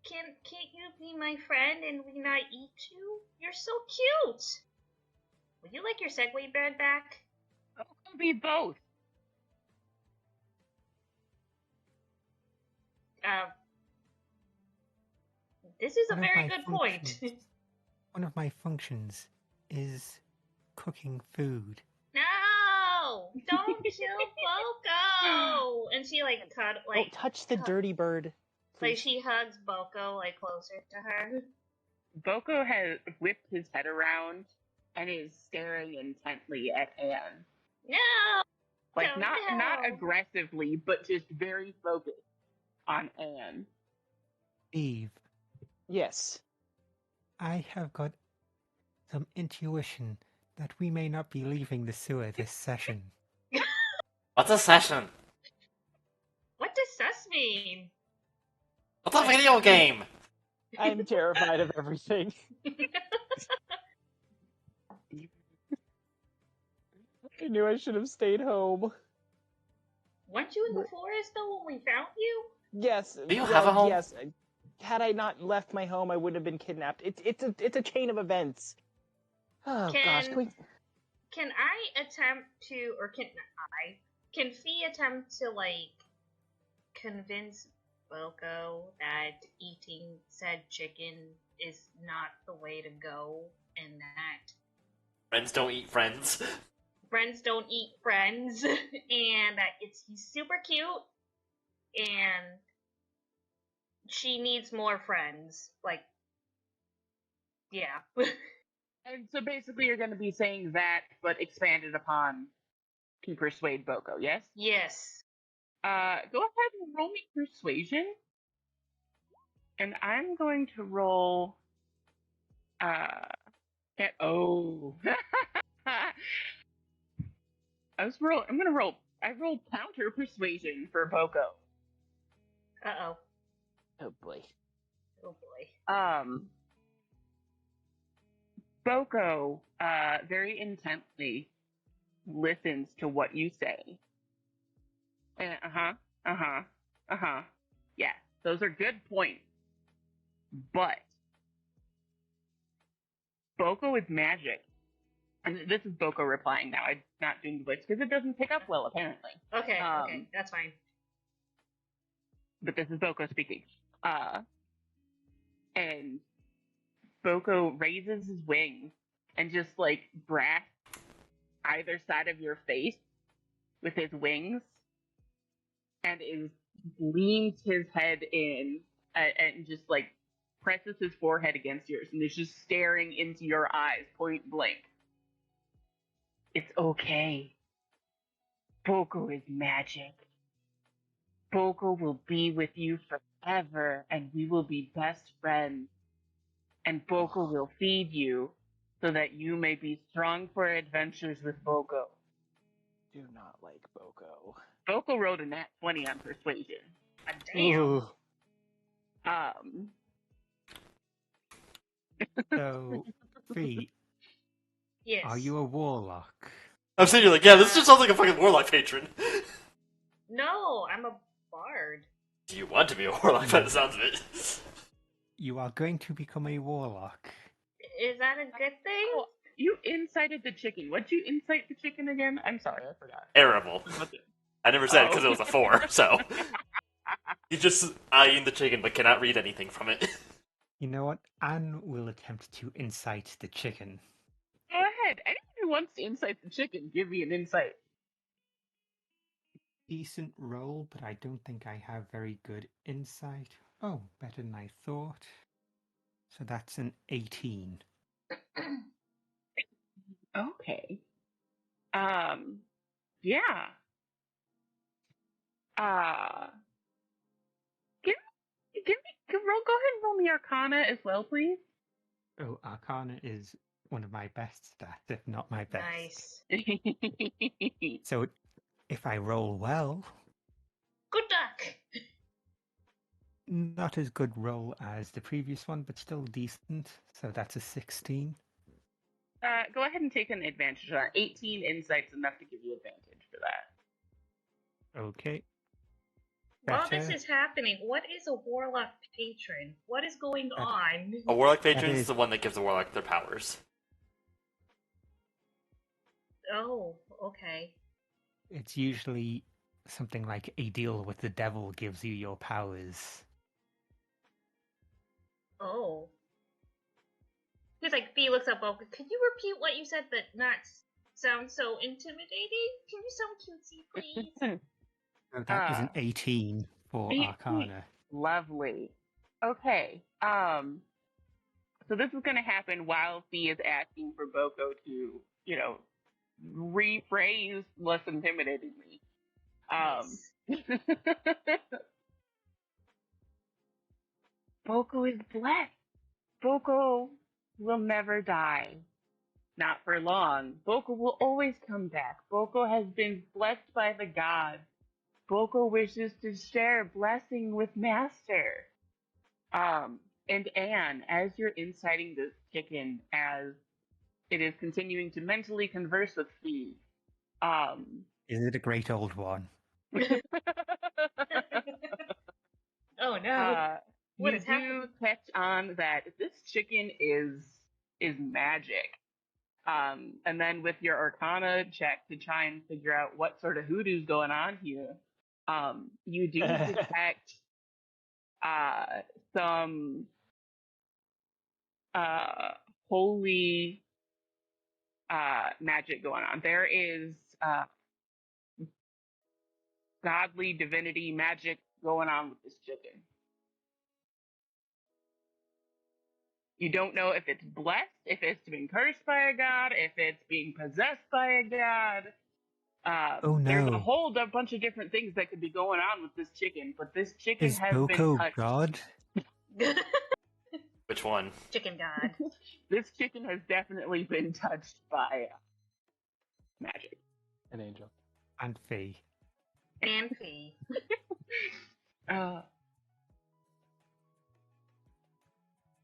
can't you be my friend and we not eat you? You're so cute. Would you like your Segway bed back? Boko be both. This is a One of very my good point. functions- One of my functions is cooking food. No! Don't kill Boko! And she Don't touch the dirty bird. like Please. she hugs Boko like closer to her. Boko has whipped his head around and is staring intently at Anne. No! Like Oh, not no. aggressively, but just very focused on Anne. Eve, Yes. I have got some intuition that we may not be leaving the sewer this session. What's a session? What does sus mean? What's a video game? I'm terrified of everything. I knew I should have stayed home. Weren't you in the forest though when we found you? Yes. Do you have a home? Yes. Had I not left my home, I would have been kidnapped. It's a chain of events. Oh gosh, Can I attempt to, or can Fee attempt to, like, convince Boko that eating said chicken is not the way to go, and that Friends don't eat friends. friends don't eat friends, and that he's super cute, and she needs more friends. Like, yeah. And so basically, you're going to be saying that, but expanded upon to persuade Boko. Yes. Yes. Go ahead and roll me persuasion, and I'm going to roll. Oh. I'm gonna roll. I rolled counter persuasion for Boko. Uh-oh. Oh boy. Oh boy. Boko, very intently listens to what you say. Yeah, those are good points. But Boko is magic. And this is Boko replying now. I'm not doing the voice because it doesn't pick up well, apparently. Okay, okay, that's fine. But this is Boko speaking. And Boko raises his wings and just, like, grasps either side of your face with his wings and leans his head in and just, like, presses his forehead against yours and is just staring into your eyes point blank. It's okay. Boko is magic. Boko will be with you forever, and we will be best friends. And Boko will feed you so that you may be strong for adventures with Boko. Do not like Boko. Boko rolled a nat 20 on persuasion. Damn. Ooh. So, Fee, Yes. are you a warlock? I'm sitting here like, yeah, this just sounds like a fucking warlock patron. No, I'm a bard. Do you want to be a warlock by the sounds of it? You are going to become a warlock. Is that a good thing? Oh, you incited the chicken. What'd you incite the chicken again? I'm sorry, I forgot. Terrible. I never said it because it was a 4, so. He's just eyeing the chicken but cannot read anything from it. You know what? Anne will attempt to incite the chicken. Go ahead. Anyone who wants to incite the chicken, give me an insight. Decent roll, but I don't think I have very good insight. Oh, better than I thought. So that's an 18. Okay. Yeah. Go ahead and roll me Arcana as well, please. Oh, Arcana is one of my best stats, if not my best. Nice. So if I roll well, Good luck. not as good roll as the previous one, but still decent. So that's a 16. Go ahead and take an advantage on that. 18 insights enough to give you advantage for that. Okay. While this Better. is happening, what is a warlock patron? What is going on? A warlock patron That is is- the one that gives the warlock their powers. Oh, okay. It's usually something like a deal with the devil gives you your powers. Oh. He's like, Fee looks up, could you repeat what you said but not sound so intimidating? Can you sound cutesy, please? So that is an 18 for 18. Arcana. Lovely. Okay. So this is going to happen while Fee is asking for Boko to, rephrase less intimidatingly. Nice. Boko is blessed. Boko will never die. Not for long. Boko will always come back. Boko has been blessed by the gods. Boko wishes to share blessing with Master. And Anne, as you're inciting this chicken, as it is continuing to mentally converse with Fee, Is it a great old one? Oh no! What you is happening? do catch on that this chicken is magic. And then with your Arcana check to try and figure out what sort of hoodoo's going on here, you do detect some holy magic going on. There is godly divinity magic going on with this chicken. You don't know if it's blessed, if it's been cursed by a god, if it's being possessed by a god. Oh There's a no. whole bunch of different things that could be going on with this chicken, but this chicken Is has been Boko touched. God? Which one? Chicken God. This chicken has definitely been touched by magic. An angel. And Fee. And Fee.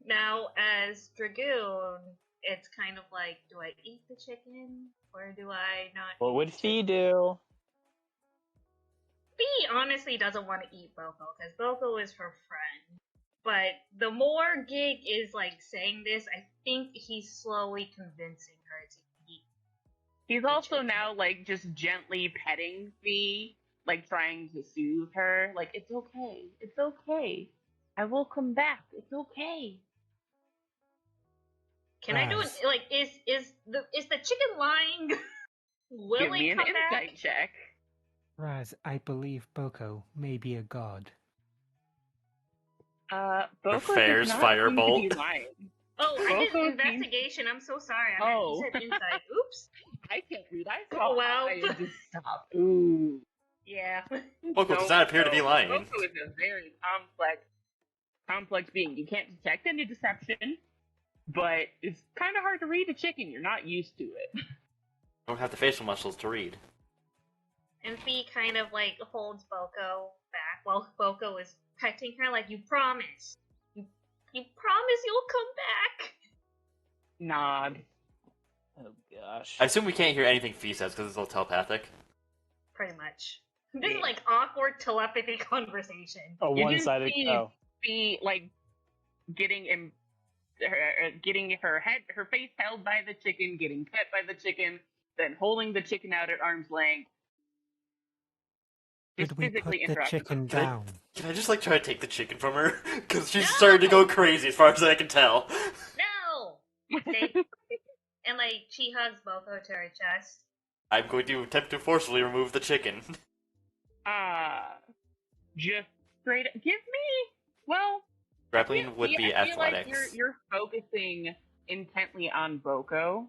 Now, as Dragoon, it's kind of like, do I eat the chicken or do I not? What eat would the Fee chicken? do? Fee honestly doesn't want to eat Boko because Boko is her friend. But the more Gig is like saying this, I think he's slowly convincing her to eat. He's also now like just gently petting Fee, like trying to soothe her. Like, it's okay. It's okay. I will come back. It's okay. Can I do it? Raz. Like, is the chicken lying? Will Give me it an come insight back? check. Raz, I believe Boko may be a god. Boko Fair's does not seem to firebolt. be lying. Oh, I did Boko investigation. I'm so sorry. Oh. You said insight. Oops. I can't read. I saw Oh, well. I just stop. Ooh. Yeah. Boko does not appear to be lying. Boko is a very complex being. You can't detect any deception, but it's kind of hard to read a chicken. You're not used to it. Don't have the facial muscles to read. And Fee kind of like holds Boko back while Boko is petting her, like, you promise. You promise you'll come back. Nod. Oh gosh. I assume we can't hear anything Fee says because it's all telepathic. Pretty much. This is like awkward telepathy conversation. A You do one-sided. see Oh, Fee like getting her face held by the chicken, getting pet by the chicken, then holding the chicken out at arm's length. Just Should we put physically the interacting. chicken Can I- down? Can I just like try to take the chicken from her? Because she's starting to go crazy as far as I can tell. No! They, and like, she hugs Boko to her chest. I'm going to attempt to forcefully remove the chicken. Just straight. Give me. Well, Grappling would be I feel like athletics. you're focusing intently on Boko.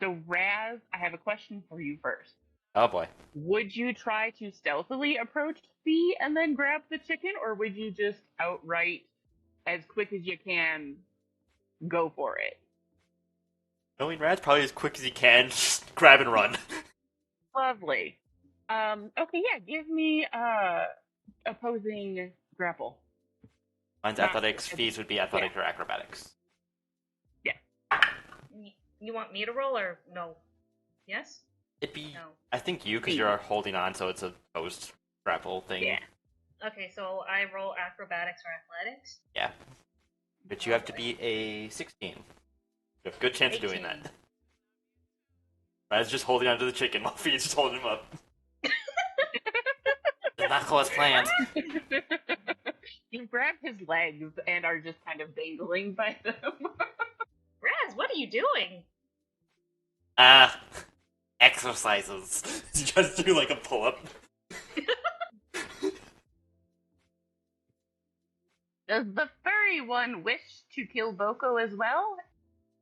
So Raz, I have a question for you first. Oh boy. Would you try to stealthily approach Fee and then grab the chicken, or would you just outright, as quick as you can, go for it? Knowing Rad's probably as quick as he can, just grab and run. Lovely. Okay, yeah, give me opposing grapple. Mine's Not- athletics, Fees would be athletics or acrobatics. You want me to roll or no? Yes? It'd be, No. I think you, because you're holding on, so it's a post grapple thing. Yeah. Okay, so I roll acrobatics or athletics? Yeah. But you have to be a 16. You have a good chance of doing 18. that. Rad's just holding on to the chicken while Fee's just holding him up. Did not go as planned. You grab his legs and are just kind of dangling by them. Raz, what are you doing? Exercises. You just do like a pull-up. Does the furry one wish to kill Boko as well?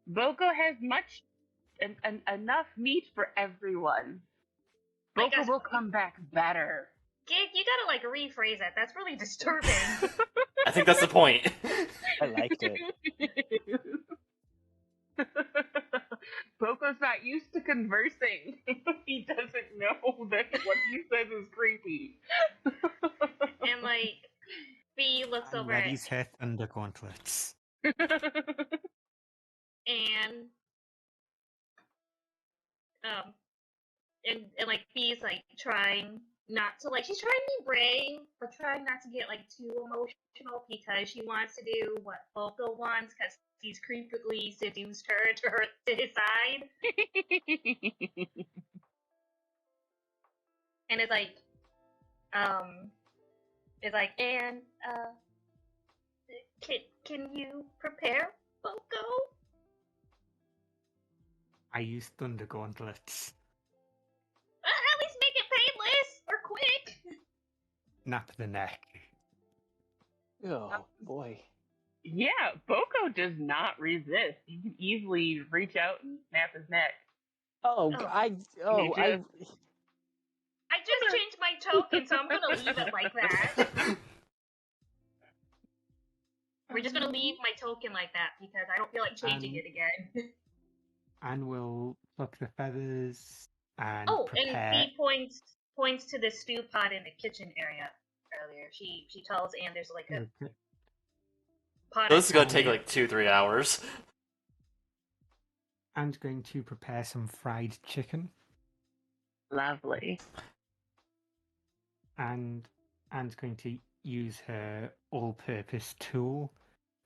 Boko has enough meat for everyone. Like Boko a- will come back better. Gig, you gotta like rephrase that. That's really disturbing. I think that's the point. I liked it. Boko's not used to conversing. He doesn't know that what he says is creepy. And like, Fee looks And over at readies her thunder gauntlets. Anne. And like Fee's like trying not to she's trying to be brave, but trying not to get too emotional because she wants to do what Volko wants because he's creepily seduced her to his side. And it's like, and can you prepare Volko? I use thunder gauntlets. At least make it painless or quick. Nap the neck. Oh boy. Yeah, Boko does not resist. You can easily reach out and snap his neck. Oh, Oh. I just changed my token, so I'm gonna leave it like that. We're just gonna leave my token like that because I don't feel like changing it again. And we'll pluck the feathers and And prepare. Fee points to the stew pot in the kitchen area earlier. She tells Anne there's a Okay. pot. This is gonna of take salmon. 2-3 hours. Anne's going to prepare some fried chicken. Lovely. And Anne's going to use her all-purpose tool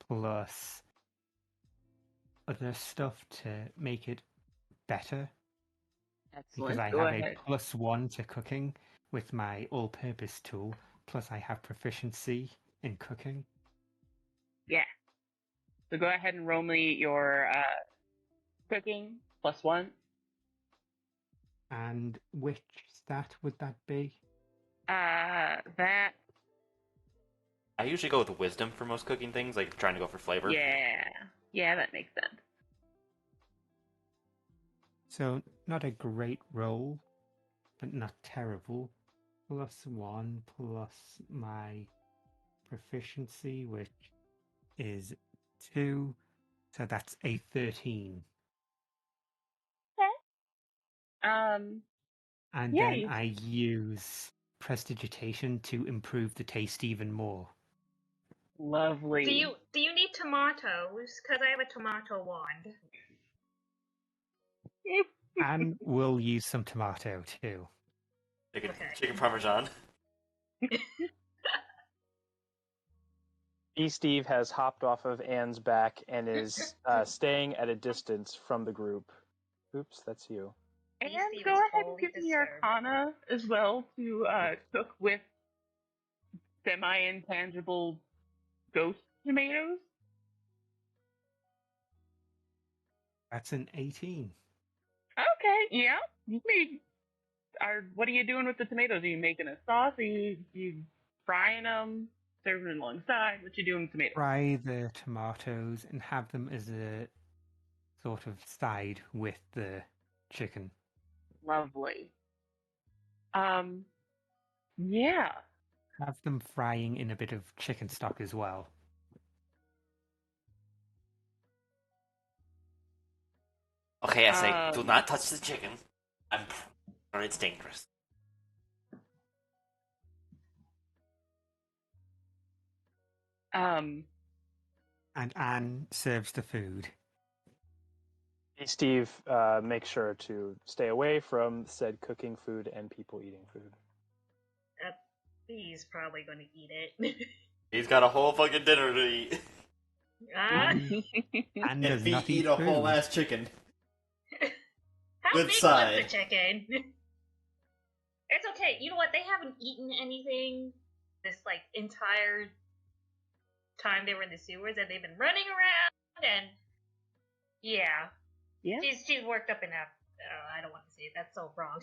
plus other stuff to make it better. Excellent. Because I Go have ahead. a +1 to cooking with my all-purpose tool, plus I have proficiency in cooking. Yeah. So go ahead and roll me your cooking +1. And which stat would that be? That. I usually go with wisdom for most cooking things, like trying to go for flavor. Yeah, that makes sense. So, not a great roll, but not terrible. +1 plus my proficiency, which is 2, so that's a 13. And Yeah, then I use prestidigitation to improve the taste even more. lovely. Do you need tomatoes? Because I have a tomato wand. And we'll use some tomato too. Chicken parmesan. Steve has hopped off of Anne's back and is staying at a distance from the group. Oops, that's you. And Steve go is ahead and wholly give me disturbed. Arcana as well to cook with semi-intangible ghost tomatoes. That's an 18. Okay, yeah. You made. What are you doing with the tomatoes? Are you making a sauce? Are you frying them, serving them alongside? What you doing with tomatoes? Fry the tomatoes and have them as a sort of side with the chicken. Lovely. Yeah. Have them frying in a bit of chicken stock as well. Okay, I say, do not touch the chicken. I'm sure it's dangerous. And Anne serves the food. Steve, make sure to stay away from said cooking food and people eating food. He's probably going to eat it. He's got a whole fucking dinner to eat. Anne does If he not eat eat a food. whole ass chicken. How Good big side. was the chicken? It's okay. You know what? They haven't eaten anything this entire time they were in the sewers, and they've been running around. And yeah. She's worked up enough. I don't want to say it. That's so wrong.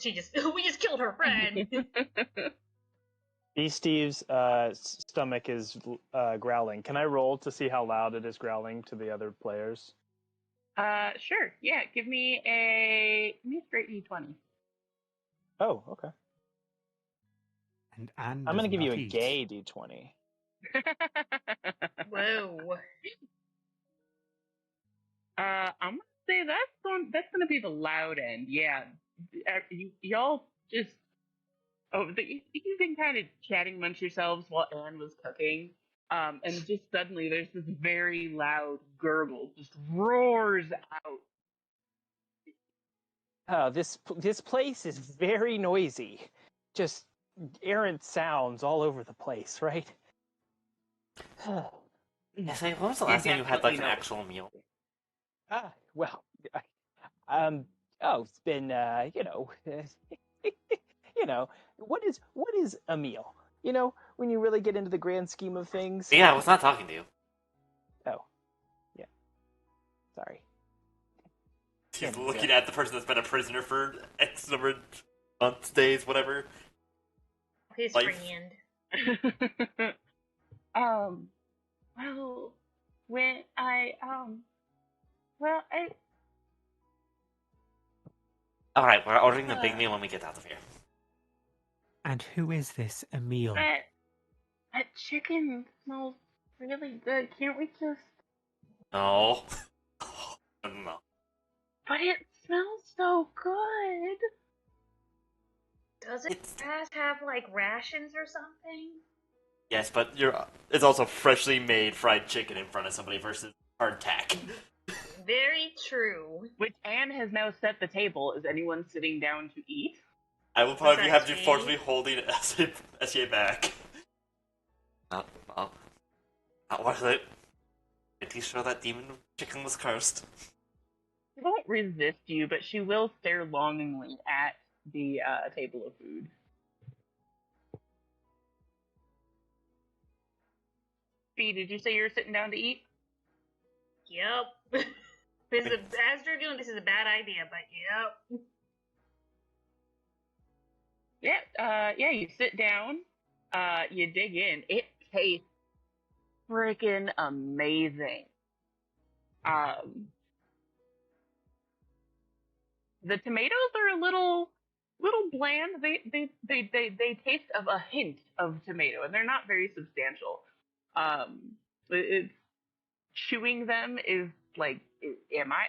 We just killed her friend. Steve's stomach is growling. Can I roll to see how loud it is growling to the other players? Sure. Yeah, give me a straight D20. Oh, okay. And Anne I'm going to does give you not a eat. gay D20. Whoa. I'm gonna say that's gonna be the loud end. Yeah, y'all just you've been kind of chatting amongst yourselves while Anne was cooking, And just suddenly there's this very loud gurgle, just roars out. Oh, this place is very noisy. Just errant sounds all over the place, right? Yes, when was the You last time you had like definitely an know. actual meal? Well, oh, it's been, you know, what is a meal? You know, when you really get into the grand scheme of things. Yeah, I was not talking to you. Oh, yeah. Sorry. He's And, looking at the person that's been a prisoner for X number of months, days, whatever. His Life. friend. Well, when I, well, I, Alright, we're ordering the big meal when we get out of here. And who is this Emil? that chicken smells really good. Can't we just? No. No. But it smells so good. Does it have like rations or something? Yes, but it's also freshly made fried chicken in front of somebody versus hardtack. Very true. Which Anne has now set the table. Is anyone sitting down to eat? I will probably that have to tea? forcibly holding SJ back. Not worth it. Pretty sure that demon chicken was cursed. She won't resist you, but she will stare longingly at the table of food. Bea, did you say you were sitting down to eat? Yep. As they're doing this is a bad idea, but yep. Yeah, you sit down, you dig in. It tastes freaking amazing. The tomatoes are a little bland. They taste of a hint of tomato, and they're not very substantial. It's chewing them is like, am I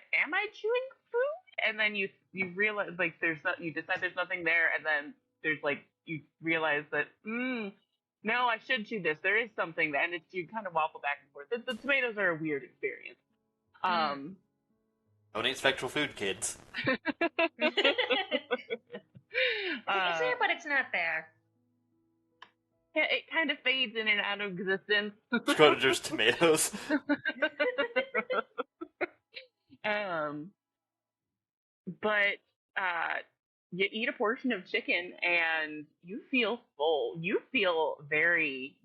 chewing food? And then you realize like you decide there's nothing there, and then there's like you realize that no, I should chew this. There is something there, and you kind of waffle back and forth. The tomatoes are a weird experience. Don't eat spectral food, kids. It's there, but it's not there. Yeah, it kind of fades in and out of existence. Schrodinger's tomatoes. But you eat a portion of chicken and you feel full. You feel very,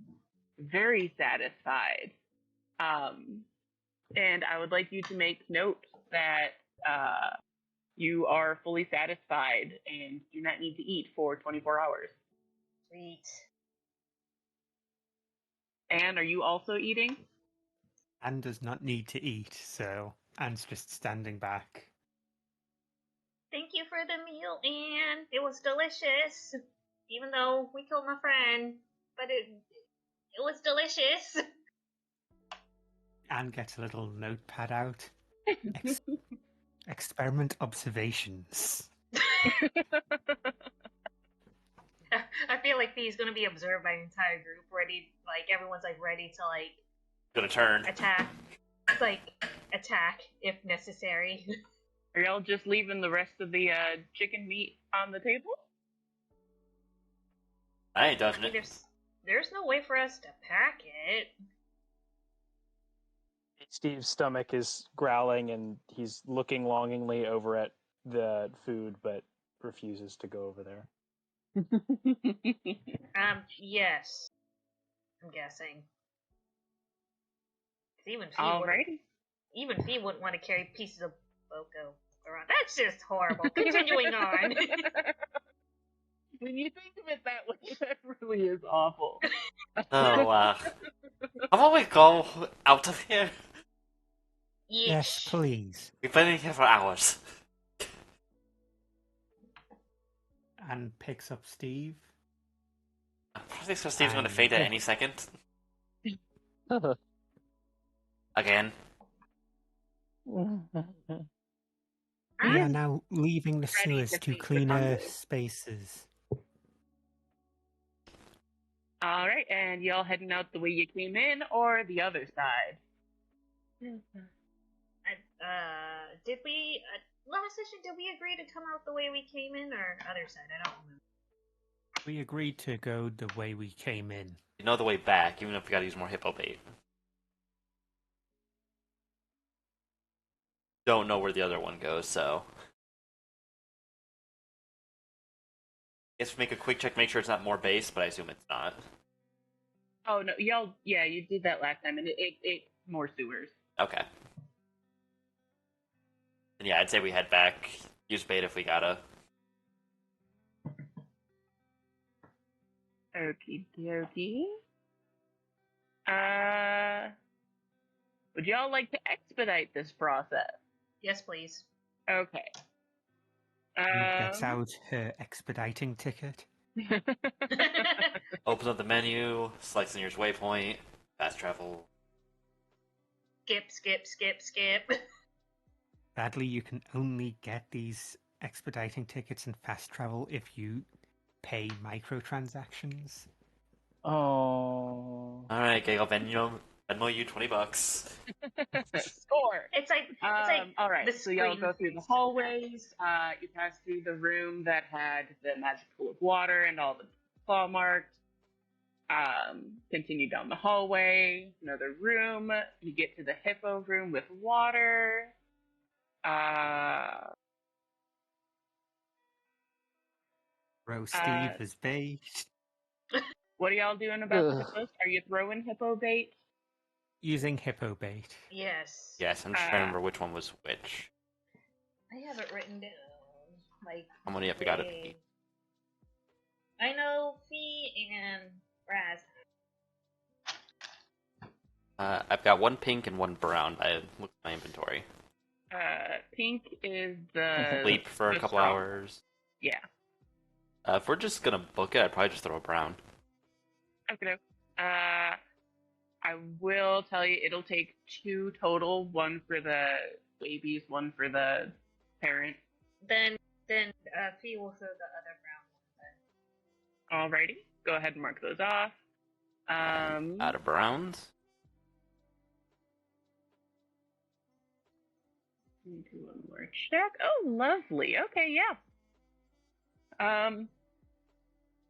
very satisfied. And I would like you to make note that you are fully satisfied and do not need to eat for 24 hours. Sweet. Anne, are you also eating? Anne does not need to eat, so Anne's just standing back. Thank you for the meal, Anne. It was delicious. Even though we killed my friend, but it was delicious. Anne gets a little notepad out. Experiment observations. I feel like he's gonna be observed by the entire group, everyone's ready to Gonna turn. attack. Attack if necessary. Are y'all just leaving the rest of the chicken meat on the table? I ain't touching it. There's no way for us to pack it. Steve's stomach is growling and he's looking longingly over at the food, but refuses to go over there. Yes. I'm guessing. 'Cause even if he wouldn't want to carry pieces of Boko around. That's just horrible. Continuing on. When you think of it that way, that really is awful. So, how about we go out of here? Yes, please. We've been in here for hours. Anne picks up Steve. I'm pretty sure Steve's gonna fade at any second. Again. We are now leaving the ready sewers to to face the cleaner hungry. spaces. All right, and y'all heading out the way you came in, or the other side? Did we last session? Did we agree to come out the way we came in, or other side? I don't remember. We agreed to go the way we came in. You know the way back, even if we gotta use more hippo bait. Don't know where the other one goes, so. Guess make a quick check, make sure it's not more base, but I assume it's not. Oh no, y'all. Yeah, you did that last time, and it more sewers. Okay. And yeah, I'd say we head back, use bait if we gotta. Okie dokie. Would y'all like to expedite this process? Yes, please. Okay. Who gets out her expediting ticket? Opens up the menu, selects the nearest waypoint, fast travel. Skip. Sadly, you can only get these expediting tickets and fast travel if you pay microtransactions. Oh. Alright, okay, I'll Venmo you $20. Score. It's like all right. the So y'all screen. go through the hallways. You pass through the room that had the magic pool of water and all the claw marks. Continue down the hallway. Another room. You get to the hippo room with water. Row Steve is bait. What are y'all doing about the hippos? Are you throwing hippo bait? Using hippo bait. Yes. Yes, I'm just trying to remember which one was which. I have it written down. Like How many have we got to be? I know Fee and Raz. I've got one pink and one brown. I looked at my inventory. Pink is the Sleep for a the couple strong- hours. Yeah. If we're just gonna book it, I'd probably just throw a brown. Okay. I will tell you, it'll take 2 total. 1 for the babies, 1 for the parent. Then Fee will throw the other brown one. Alrighty. Go ahead and mark those off. Out of browns. Do one more check. Oh, lovely. Okay, yeah.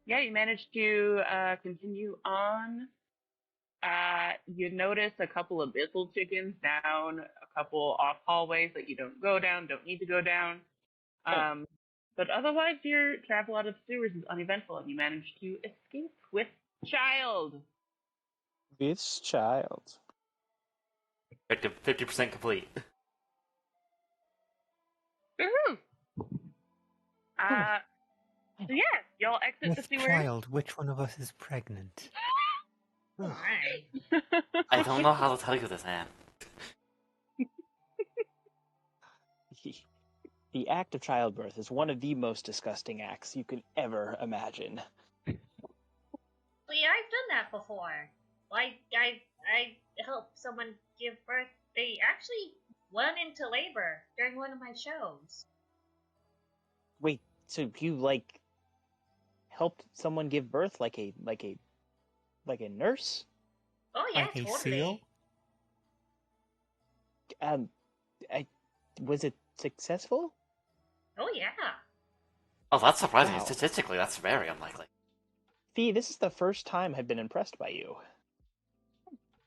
Yeah, you managed to continue on. You notice a couple of Bizzle chickens down a couple off hallways that you don't go down, don't need to go down. But otherwise, your travel out of the sewers is uneventful, and you manage to escape with child. This child. Objective 50% complete. Woohoo! So yeah, y'all exit With the sewers. child, which one of us is pregnant? Alright. I don't know how to tell you this, man. The act of childbirth is one of the most disgusting acts you could ever imagine. Well, yeah, I've done that before. Like, I helped someone give birth. They actually went into labor during one of my shows. Wait, so you helped someone give birth like a nurse? Oh yeah, Like a totally. seal? Was it successful? Oh yeah. Oh, that's surprising. Wow. Statistically, that's very unlikely. Fee, this is the first time I've been impressed by you.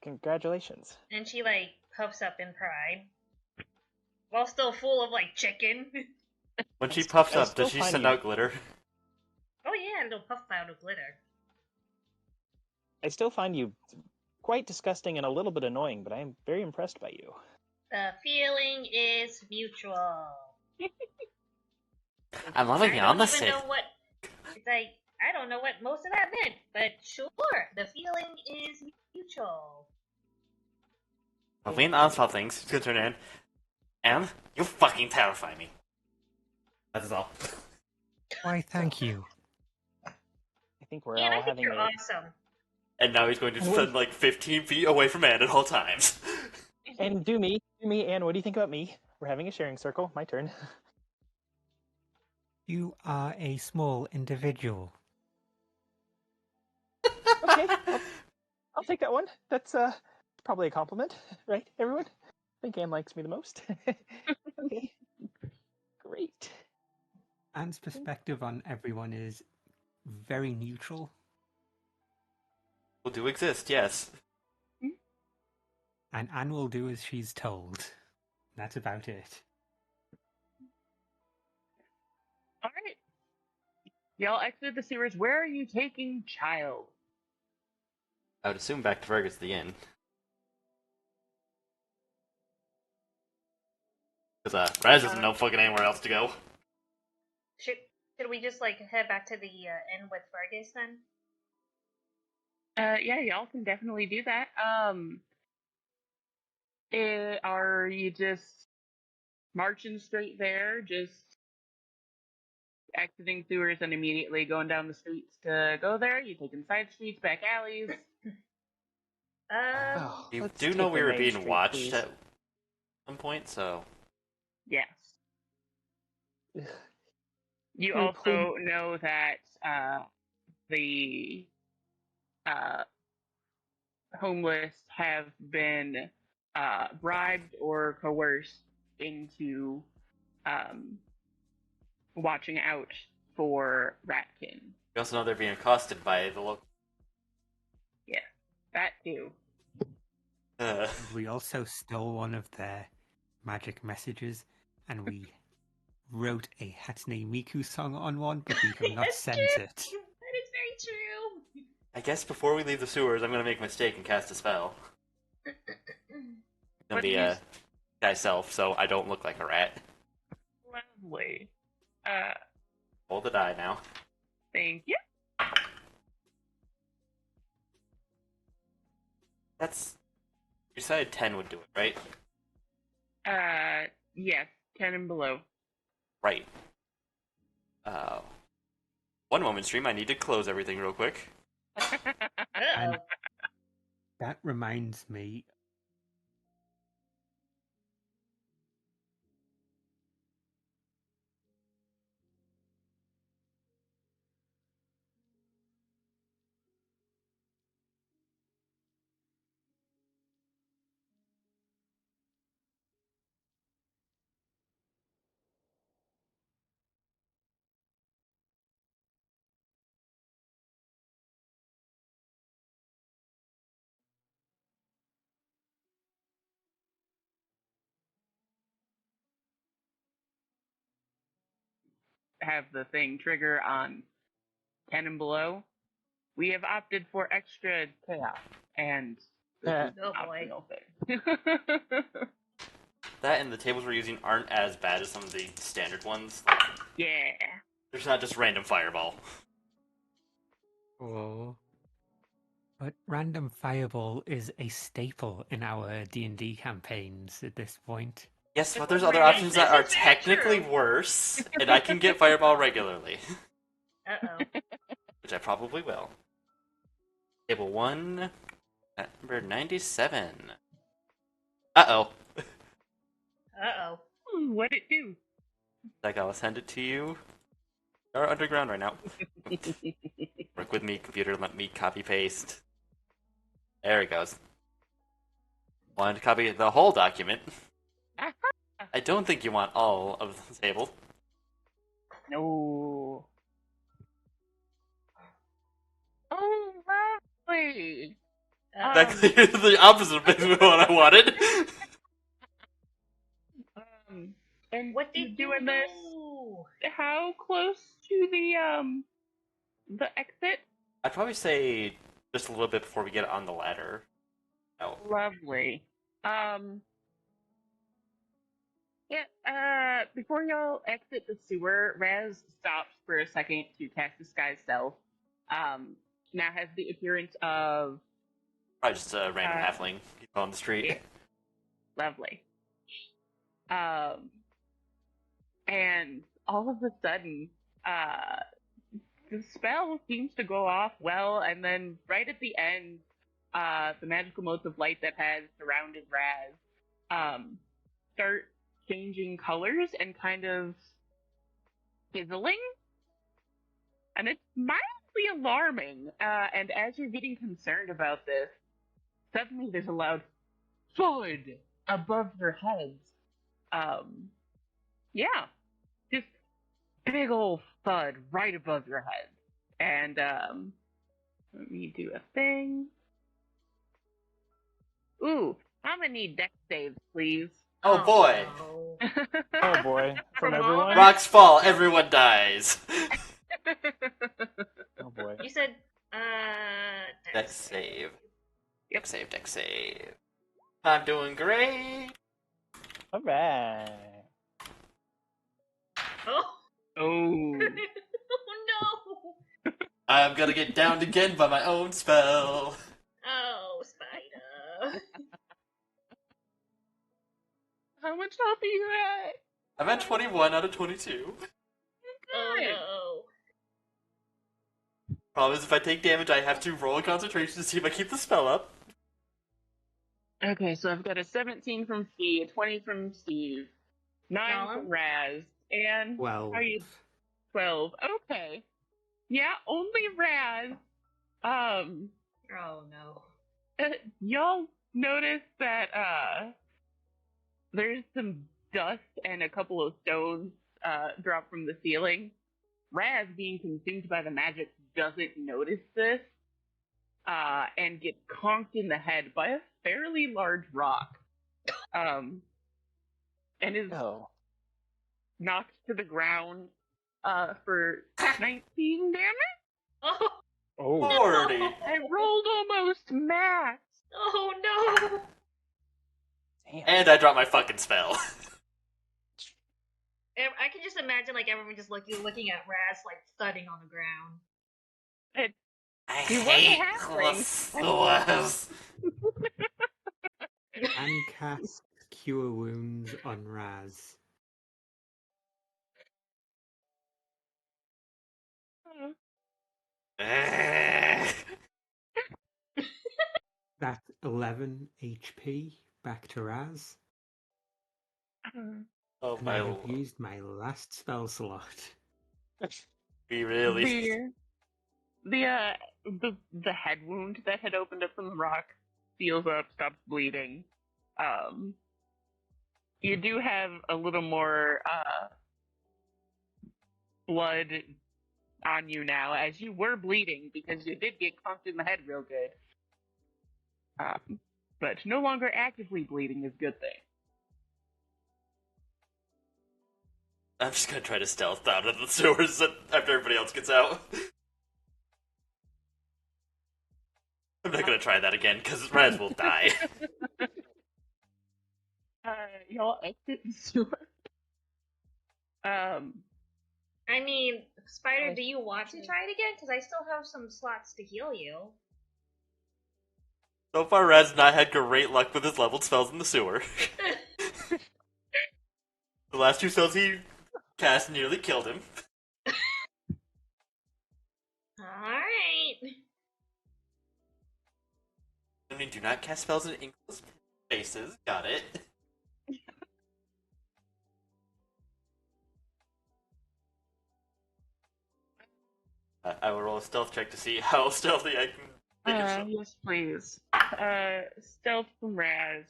Congratulations. And she like puffs up in pride, while still full of like chicken. When she puffs I up, still does she find send you- out glitter? Oh yeah, a little puff cloud of glitter. I still find you quite disgusting and a little bit annoying, but I am very impressed by you. The feeling is mutual. I'm loving the I don't even honesty. know what. It's like I don't know what most of that meant, but sure, the feeling is mutual. Well, being honest about things, it's good to turn in. And you fucking terrify me. That is all. Why, thank you. I think we're And all I think having you're a... awesome. And now he's going to stand like 15 feet away from Anne at all times. And do me, Anne, what do you think about me? We're having a sharing circle. My turn. You are a small individual. Okay. I'll take that one. That's probably a compliment, right, everyone? I think Anne likes me the most. Okay. Great. Anne's perspective on everyone is very neutral. Will do exist, yes. And Anne will do as she's told. That's about it. All right. Y'all exited the sewers. Where are you taking Child? I would assume back to Fergus the inn. Because Raz doesn't know fucking anywhere else to go. Should we just like head back to the inn with Fergus then? Yeah, y'all can definitely do that. Are you just marching straight there, just exiting sewers and immediately going down the streets to go there? You taking side streets, back alleys? Oh, You let's do take know the we were main being street, watched please. at some point, so... Yes. Ugh. You Can we also know that the homeless have been bribed or coerced into watching out for Ratkin. You also know they're being accosted by the local... Yeah, that too. We also stole one of their magic messages, and we wrote a Hatsune Miku song on one, but we have not That's sent true. it. That is very true. I guess before we leave the sewers, I'm gonna make a mistake and cast a spell. It's gonna What be do you- myself, so I don't look like a rat. Lovely. Roll the die now. Thank you. That's... You decided 10 would do it, right? Yes, 10 and below. Right. One moment, stream. I need to close everything real quick. Uh-oh. That reminds me. Have the thing trigger on 10 and below. We have opted for extra chaos, and this is Oh, an boy. optional thing. That and the tables we're using aren't as bad as some of the standard ones. Like, Yeah. there's not just random fireball. Oh. But random fireball is a staple in our D&D campaigns at this point. Yes, but there's other Right, options this that are is very technically true. worse, and I can get fireball regularly. Uh-oh. Which I probably will. Table 1, at number 97. Uh-oh. Uh-oh. What'd it do? Like, I'll send it to you. You're underground right now. Work with me, computer. Let me copy-paste. There it goes. Want to copy the whole document. I don't think you want all of the table. No. Oh, lovely. Exactly the opposite of basically what I wanted. And What you did you doing this? do? How close to the exit? I'd probably say just a little bit before we get on the ladder. Oh, Lovely. Yeah, before y'all exit the sewer, Raz stops for a second to cast Disguise Self. Now has the appearance of... probably just a random halfling people on the street. Yeah. Lovely. And all of a sudden, the spell seems to go off well, and then right at the end, the magical motes of light that has surrounded Raz, start changing colors and kind of fizzling. And it's mildly alarming, and as you're getting concerned about this, suddenly there's a loud thud above your heads. Yeah, just big old thud right above your head. And let me do a thing. Ooh, I'm gonna need dex saves, please. Oh boy. No. Oh boy, from From all everyone. of Rocks fall, everyone dies. Oh boy. You said, Dex save. Yep. Dex save. I'm doing great. All right. Oh. Oh. Oh no. I'm gonna get downed again by my own spell. Oh, Spider. How much health are you at? I'm at 21 out of 22. Oh Good. no. Problem is, if I take damage, I have to roll a concentration to see if I keep the spell up. Okay, so I've got a 17 from Fee, a 20 from Steve, 9 Gollum? from Raz, and Well, are you 12? Okay. Yeah, only Raz. Oh no. Y'all notice that there's some dust and a couple of stones drop from the ceiling. Raz, being consumed by the magic, doesn't notice this and gets conked in the head by a fairly large rock. And is Oh. knocked to the ground for 19 damage. Oh. Oh. 40. I rolled almost max. Oh no. Damn. And I dropped my fucking spell. I can just imagine like everyone just looking at Raz like thudding on the ground. I He wasn't hate halfling. sewers. and cast Cure Wounds on Raz. That's 11 HP back to Raz. Oh And my I have lord. used my last spell slot. We really. The head wound that had opened up from the rock heals up, stops bleeding. You do have a little more blood on you now, as you were bleeding because you did get conked in the head real good. But no longer actively bleeding is a good thing. I'm just gonna try to stealth out of the sewers after everybody else gets out. I'm not gonna try that again, because Raz will die. Y'all exit the sewer. I mean, Spider, do you want to try it again? Because I still have some slots to heal you. So far, Raz and I had great luck with his leveled spells in the sewer. The last two spells he cast nearly killed him. Alright. I mean, do not cast spells in English faces. Got it. I will roll a stealth check to see how stealthy I can make it. Yes, please. Stealth from Raz.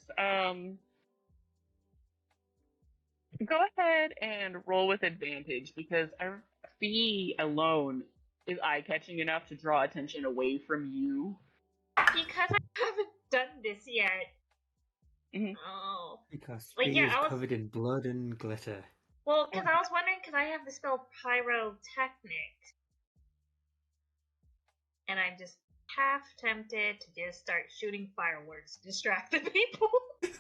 Go ahead and roll with advantage because Fee alone is eye-catching enough to draw attention away from you. Because I haven't done this yet. Mhm. Oh. Because Like, Fee yeah, is I was- covered in blood and glitter. Well, because I was wondering, because I have the spell Pyrotechnic. And I'm just half tempted to just start shooting fireworks to distract the people.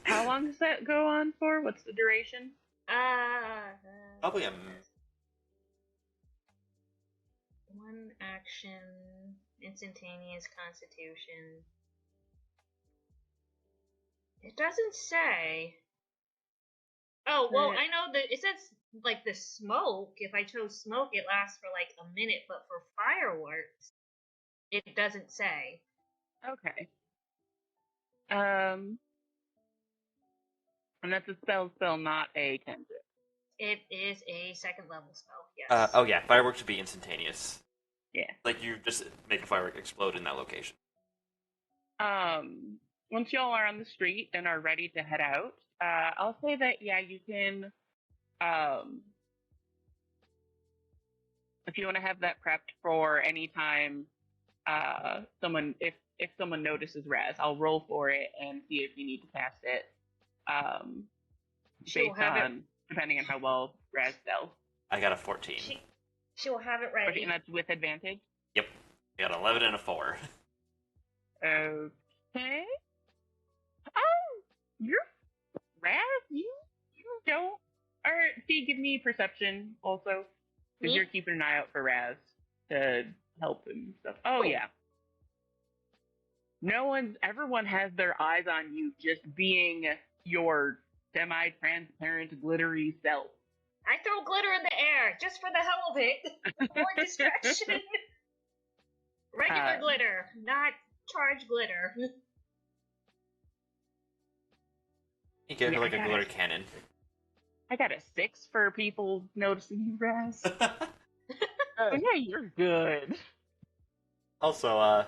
How long does that go on for? What's the duration? Probably a one action, instantaneous constitution. It doesn't say. Oh, well, I know that it says, like, the smoke. If I chose smoke, it lasts for, like, a minute, but for fireworks, it doesn't say. Okay. And that's a spell, not a cantrip. It is a second level spell, yes. Oh yeah, fireworks should be instantaneous. Yeah. Like, you just make a firework explode in that location. once y'all are on the street and are ready to head out, I'll say that yeah, you can. If you want to have that prepped for any time someone if someone notices Raz, I'll roll for it and see if you need to cast it. She'll Based have it. on depending on how well Raz sells. I got a 14. She will have it Okay, ready. and that's with advantage. Yep. I got 11 and a 4. Okay. Oh, you're Raz. You don't. Or see, give me perception also, because Me? you're keeping an eye out for Raz to help and stuff. Oh yeah. Everyone has their eyes on you, just being your semi-transparent, glittery self. I throw glitter in the air just for the hell of it. More distraction. Regular glitter, not charged glitter. You get her Yeah, like I a got glitter it. cannon. I got a 6 for people noticing you, Raz. Oh yeah, you're good. Also, are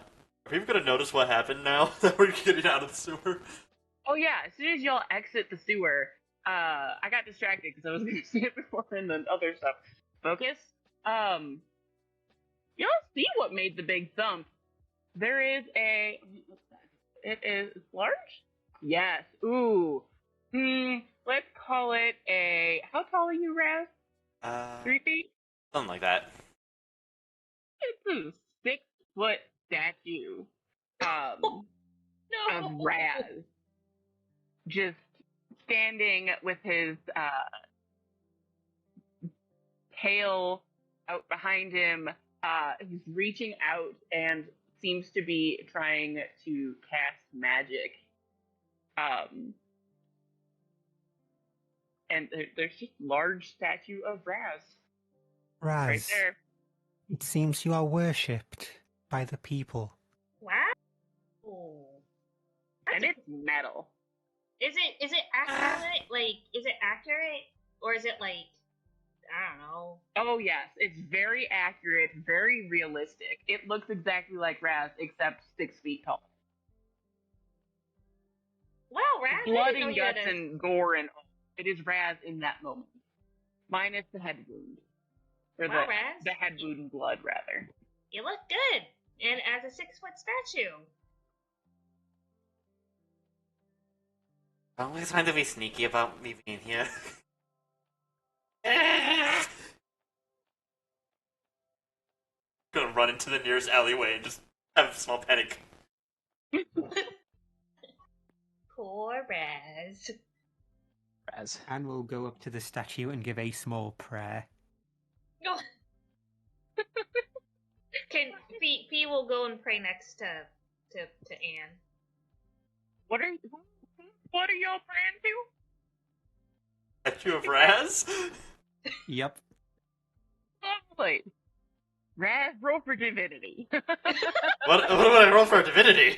people gonna notice what happened now that we're getting out of the sewer? Oh yeah, as soon as y'all exit the sewer, I got distracted because I was gonna say it before and then other stuff. Focus. Y'all see what made the big thump? There is a. What's that? It is large. Yes. Ooh. Let's call it a. How tall are you, Raz? 3 feet. Something like that. It's a 6-foot statue. No. Of Raz. Just standing with his tail out behind him. He's reaching out and seems to be trying to cast magic. And there's just large statue of Raz Raz, right there. it seems you are worshipped by the people. Wow. And it's metal. Is it accurate? Like, is it accurate? Or is it like, I don't know. Oh yes, it's very accurate, very realistic. It looks exactly like Raz, except 6 feet tall. Wow, Raz, I Blood didn't know and you had guts a... and gore and all. It is Raz in that moment. Minus the head wound. Or Wow, Raz. the head wound and blood, rather. You look good. And as a 6-foot statue. Always trying to be sneaky about me being here. Gonna run into the nearest alleyway and just have a small panic. Poor Raz. Raz. And we'll go up to the statue and give a small prayer. No. P will go and pray next to Anne. What are y'all praying to? Statue of Raz? Yep. Lovely. Raz, roll for divinity. What would I roll for a divinity?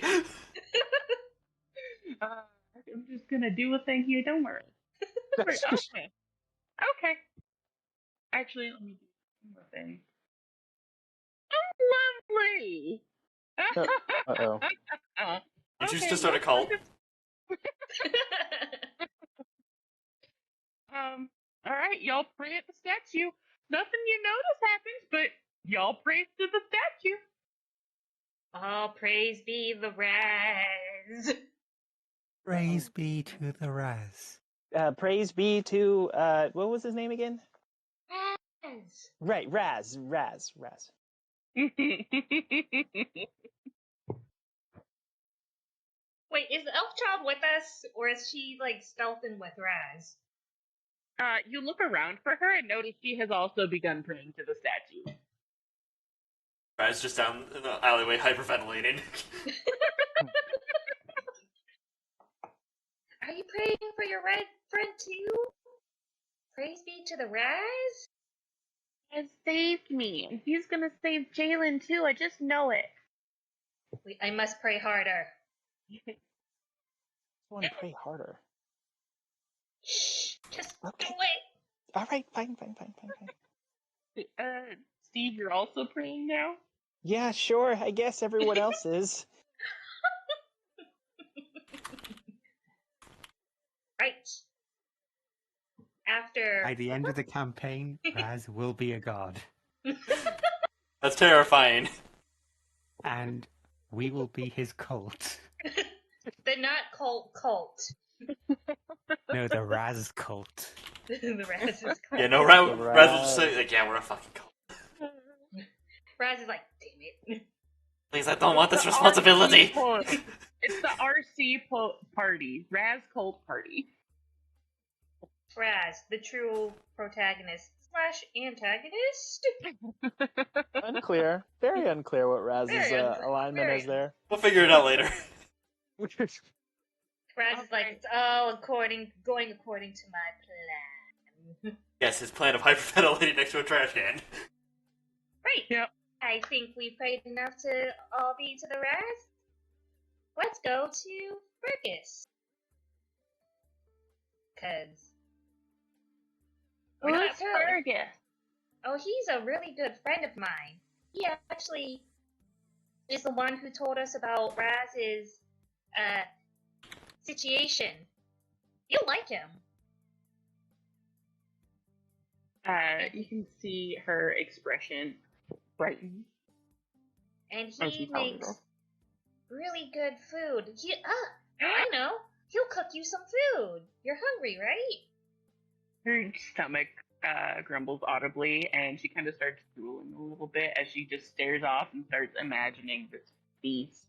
I'm just gonna do a thing here, don't worry. Okay. Actually, let me do one more thing. Oh, lovely! Uh-oh. You choose to start a cult? Alright, y'all pray at the statue. Nothing you notice happens, but y'all pray to the statue. All praise be the Raz. Praise be to the Raz. Praise be to what was his name again? Raz. Right, Raz. Wait, is the elf child with us, or is she like stealthing with Raz? You look around for her and notice she has also begun praying to the statue. Raz just down in the alleyway hyperventilating. Are you praying for your red friend too? Praise be to the Raz? Has saved me, and he's gonna save Jalen too. I just know it. I must pray harder. I want to pray harder. Shh, just Okay. do it. All right, fine. Steve, you're also praying now? Yeah, sure. I guess everyone else is. Right. After By the end of the campaign, Raz will be a god. That's terrifying. And we will be his cult. the not cult. No, the Raz cult. The Raz is cult. Yeah, no, The Raz will just say, Raz. like, yeah, we're a fucking cult. Raz is like, damn it. Please, I don't want this The responsibility. RC it's the RC party. Raz Cult Party. Raz, the true protagonist / antagonist. Unclear. Very unclear what Raz's Very unclear. alignment Very is there. We'll figure it out later. Raz is like, it's all going according to my plan. Yes, his plan of hyperventilating next to a trash can. Right. Yep. I think we've prayed enough to all be to the Raz. Let's go to Fergus. Cause we're not Who's sure. Fergus? Oh, he's a really good friend of mine. He actually is the one who told us about Raz's situation. You'll like him. You can see her expression brighten. And as he you tell makes her. really good food. I know. He'll cook you some food. You're hungry, right? Her stomach grumbles audibly, and she kind of starts drooling a little bit as she just stares off and starts imagining this feast.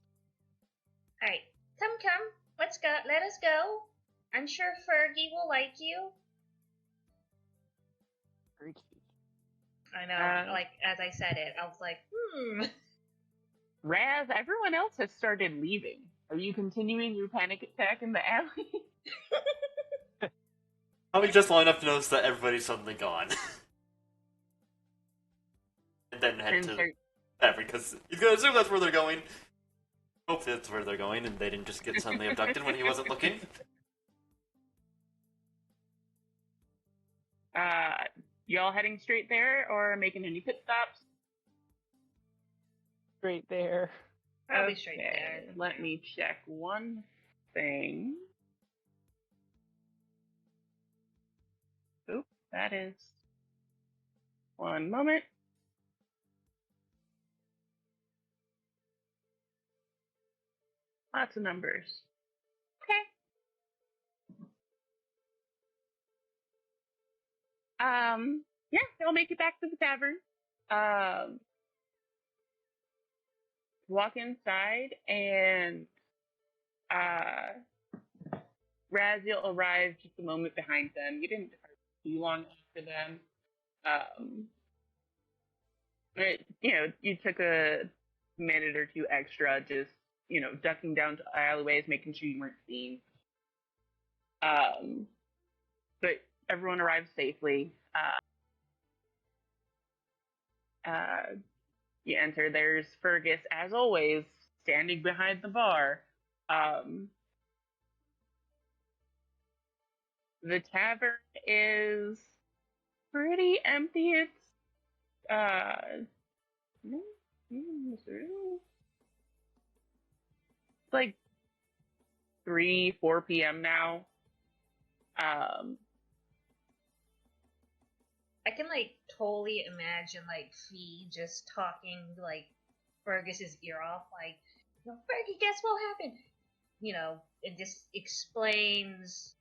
Alright. Come. Let's go. Let us go. I'm sure Fergie will like you. I know. Like, as I said it, I was like, Raz, everyone else has started leaving. Are you continuing your panic attack in the alley? Probably just long enough to notice that everybody's suddenly gone. And then head And to start- tavern, because he's gonna assume that's where they're going. Hope that's where they're going, and they didn't just get suddenly abducted when he wasn't looking. Y'all heading straight there or making any pit stops? Straight there. probably straight there. Let me check one thing. Oop, that is. One moment. Lots of numbers. Okay. Yeah, they'll make it back to the tavern. Walk inside and Raziel arrived just a moment behind them. You didn't depart too long after them. You took a minute or two extra, just ducking down to alleyways, making sure you weren't seen. But everyone arrived safely. You enter. There's Fergus, as always, standing behind the bar. The tavern is pretty empty. It's like 3-4 p.m. now. I can totally imagine Fee just talking Fergus's ear off, Fergie, guess what happened? And just explains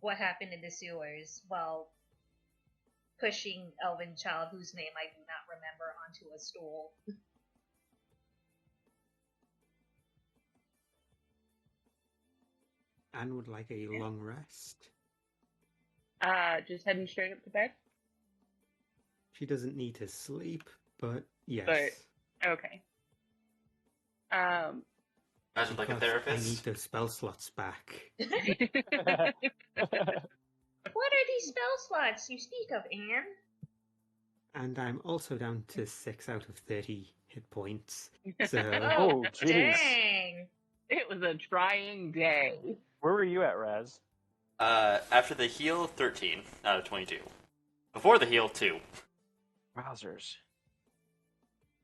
what happened in the sewers while pushing Elven Child, whose name I do not remember, onto a stool. Anne would like a long rest. Just heading straight up to bed. She doesn't need to sleep, but yes. But, okay. Imagine like a Because therapist. I need those spell slots back. What are these spell slots you speak of, Anne? And I'm also down to 6 out of 30 hit points. So Oh, jeez. Dang! It was a trying day. Where were you at, Raz? After the heal, 13 out of 22. Before the heal, 2. Wowzers.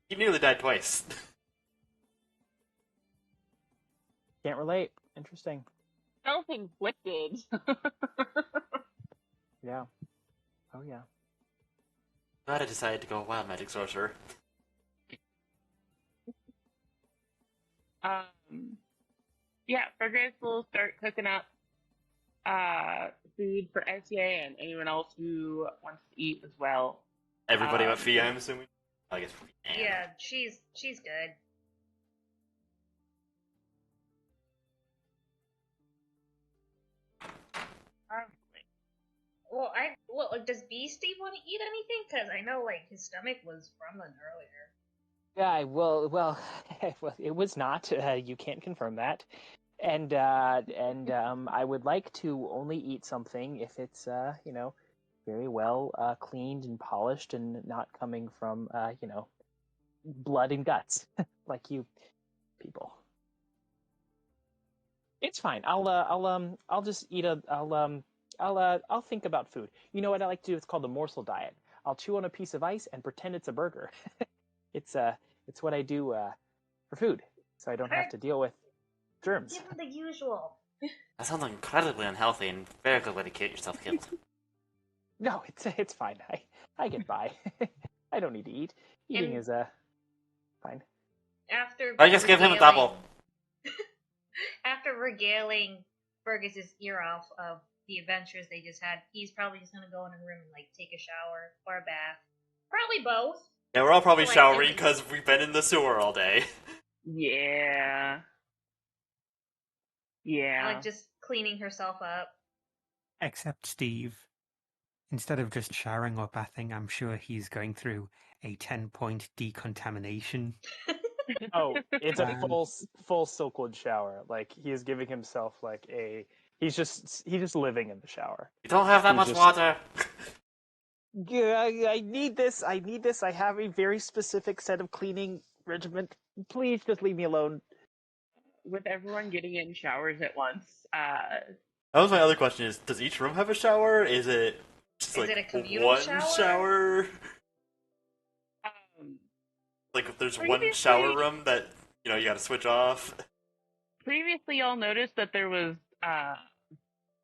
He nearly died twice. Can't relate. Interesting. Self-inflicted. Yeah. Oh yeah. Glad I decided to go wild magic sorcerer. Yeah, Fergus will start cooking up food for SCA and anyone else who wants to eat as well. Everybody but Fia, I'm assuming. I guess Fia. Yeah, she's good. Well, does Beastie want to eat anything? Because I know, like, his stomach was rumbling earlier. Yeah, well, it was not. You can't confirm that. And I would like to only eat something if it's very well cleaned and polished and not coming from blood and guts like you people. It's fine. I'll just eat I'll think about food. You know what I like to do? It's called the Morsel Diet. I'll chew on a piece of ice and pretend it's a burger. It's what I do for food, so I don't have to deal with germs. Give him the usual. That sounds incredibly unhealthy and very good way to get yourself killed. No, it's fine. I get by. I don't need to eat. Eating is fine. After I just give him a double. After regaling Fergus's ear off of the adventures they just had, he's probably just gonna go in a room and like take a shower or a bath. Probably both. Yeah, we're all probably Like, showering because we've been in the sewer all day. Yeah. Yeah. Like just cleaning herself up. Except Steve. Instead of just showering or bathing, I'm sure he's going through a 10-point decontamination. Oh, it's a Um, full Silkwood shower. Like he is giving himself like he's just living in the shower. You don't have that He's much just- water. Yeah, I need this. I need this. I have a very specific set of cleaning regimen. Please just leave me alone. With everyone getting in showers at once, That was my other question: is does each room have a shower? Is it just Is like it a communal one shower? Like if there's one Previously- shower room that you got to switch off. previously y'all noticed that there was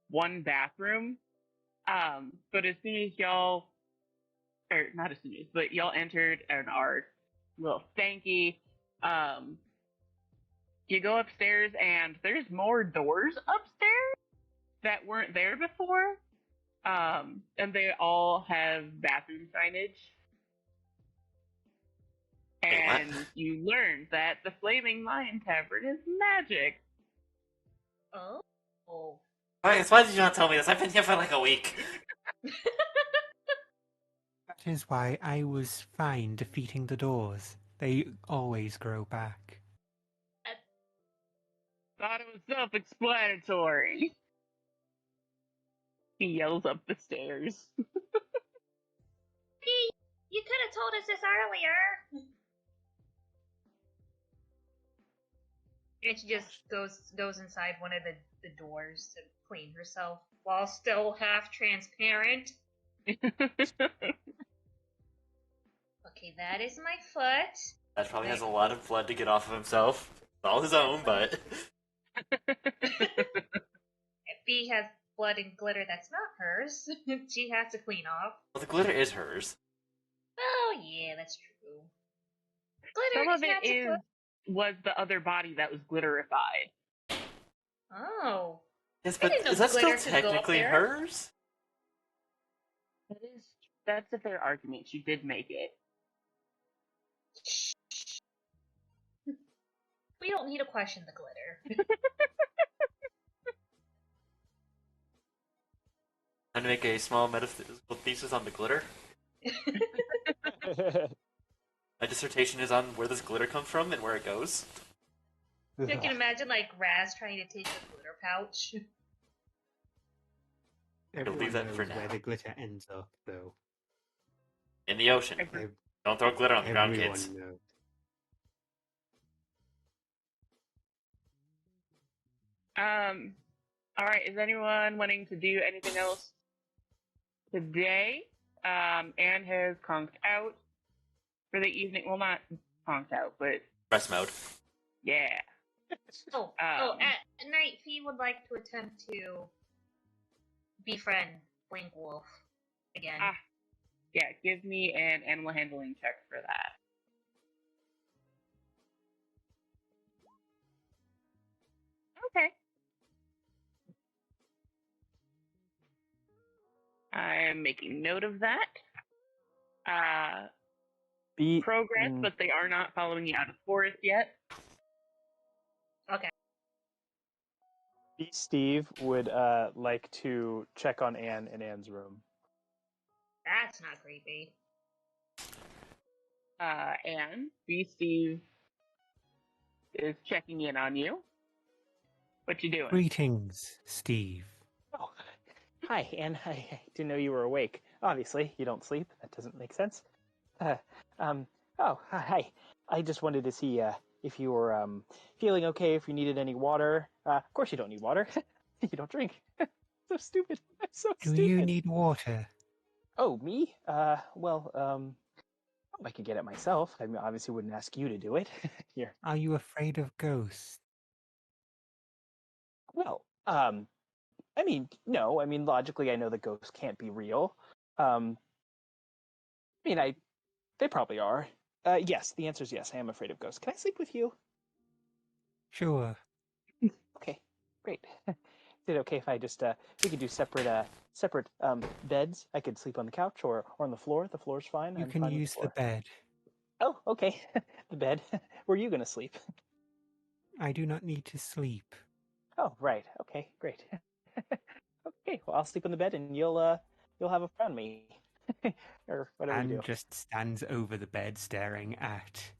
one bathroom, but as soon as y'all, or not as soon as, but y'all entered and are a little stanky, you go upstairs and there's more doors upstairs that weren't there before, and they all have bathroom signage. Wait, what? And you learn that the Flaming Lion Tavern is magic. Oh. Why did you not tell me this? I've been here for like a week. That is why I was fine defeating the doors. They always grow back. Thought it was self-explanatory. He yells up the stairs. Hey, you could have told us this earlier. And she just goes inside one of the doors to clean herself while still half transparent. Okay, that is my foot. That probably has a lot of blood to get off of himself. It's all his own, but If he has blood and glitter that's not hers, she has to clean off. well, the glitter is hers. Oh yeah, that's true. Glitter Some of is it is was the other body that was glitterified. Oh. Yes, I but didn't know is that still glitter could go up technically there. hers? That's a fair argument. She did make it. We don't need to question the glitter. I'm gonna make a small metaphysical thesis on the glitter. My dissertation is on where this glitter comes from and where it goes. You can imagine like Raz trying to take the glitter pouch. Everyone leave that knows for where now. the glitter ends up, though. In the ocean. Ev- Don't throw glitter on the ground, Everyone kids. knows. Alright, is anyone wanting to do anything else today? Anne has conked out for the evening. Well, not conked out, but Rest mode. yeah. At night, Fee would like to attempt to befriend Blink Wolf again. Yeah, give me an animal handling check for that. Okay. I am making note of that. Progress, but they are not following you out of forest yet. Okay. Steve would like to check on Anne in Anne's room. That's not creepy. Anne, Steve is checking in on you. What you doing? Greetings, Steve. Oh, hi, Anne. I didn't know you were awake. Obviously, you don't sleep. That doesn't make sense. Hi. I just wanted to see if you were feeling okay, if you needed any water. Of course you don't need water. You don't drink. So stupid. I'm so Do stupid. you need water? Oh, me? I could get it myself. I mean, obviously wouldn't ask you to do it. Here. Are you afraid of ghosts? Well, I mean, no. I mean, logically, I know that ghosts can't be real. They probably are. Yes, the answer is yes. I am afraid of ghosts. Can I sleep with you? Sure. Okay, great. Is it okay if I just we could do separate beds? I could sleep on the couch or on the floor. The floor's fine. You I'm can fine use with the bed. Oh, okay. The bed. Where are you gonna sleep? I do not need to sleep. Oh, right. Okay, great. Okay, well I'll sleep on the bed and you'll have a friend me. Or whatever you Anne do. just stands over the bed staring at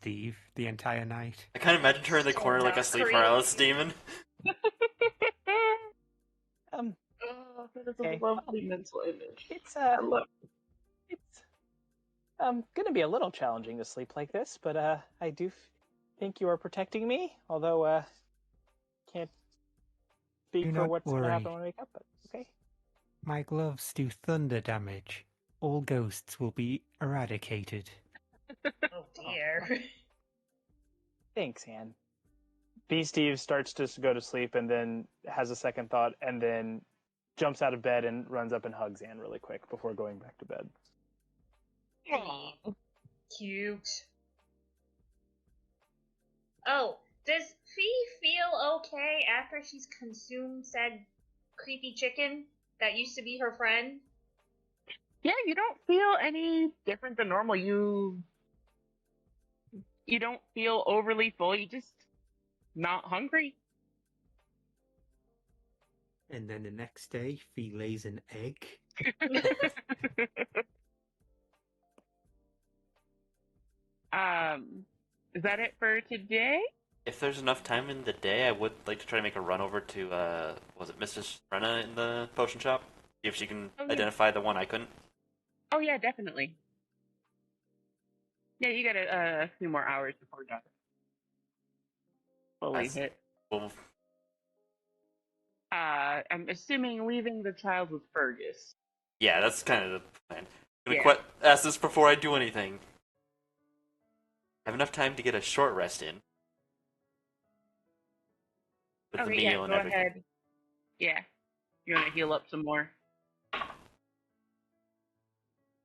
Steve the entire night. I kind of imagined her in the So corner like a not sleep creepy. paralysis demon. Oh, that is Okay. a lovely mental image. It's I love it's gonna be a little challenging to sleep like this, but I do think you are protecting me, although can't speak Do for not what's gonna worry. happen when I wake up, but okay. My gloves do thunder damage. All ghosts will be eradicated. Oh dear. Thanks, Anne. Steve starts to go to sleep and then has a second thought and then jumps out of bed and runs up and hugs Anne really quick before going back to bed. Cute. Oh, does Fee feel okay after she's consumed said creepy chicken that used to be her friend? Yeah, you don't feel any different than normal. You don't feel overly full. You just not hungry. And then the next day, Fee lays an egg. Is that it for today? If there's enough time in the day, I would like to try to make a run over to, was it Mrs. Renna in the potion shop? See if she can identify the one I couldn't. Oh yeah, definitely. Yeah, you got a few more hours before dark. Fully Nice. hit. Well, I'm assuming leaving the child with Fergus. yeah, that's kind of the plan. I'm Yeah. gonna ask this before I do anything. I have enough time to get a short rest in. With the Okay, meal yeah, and go everything. ahead. Yeah. You want to heal up some more?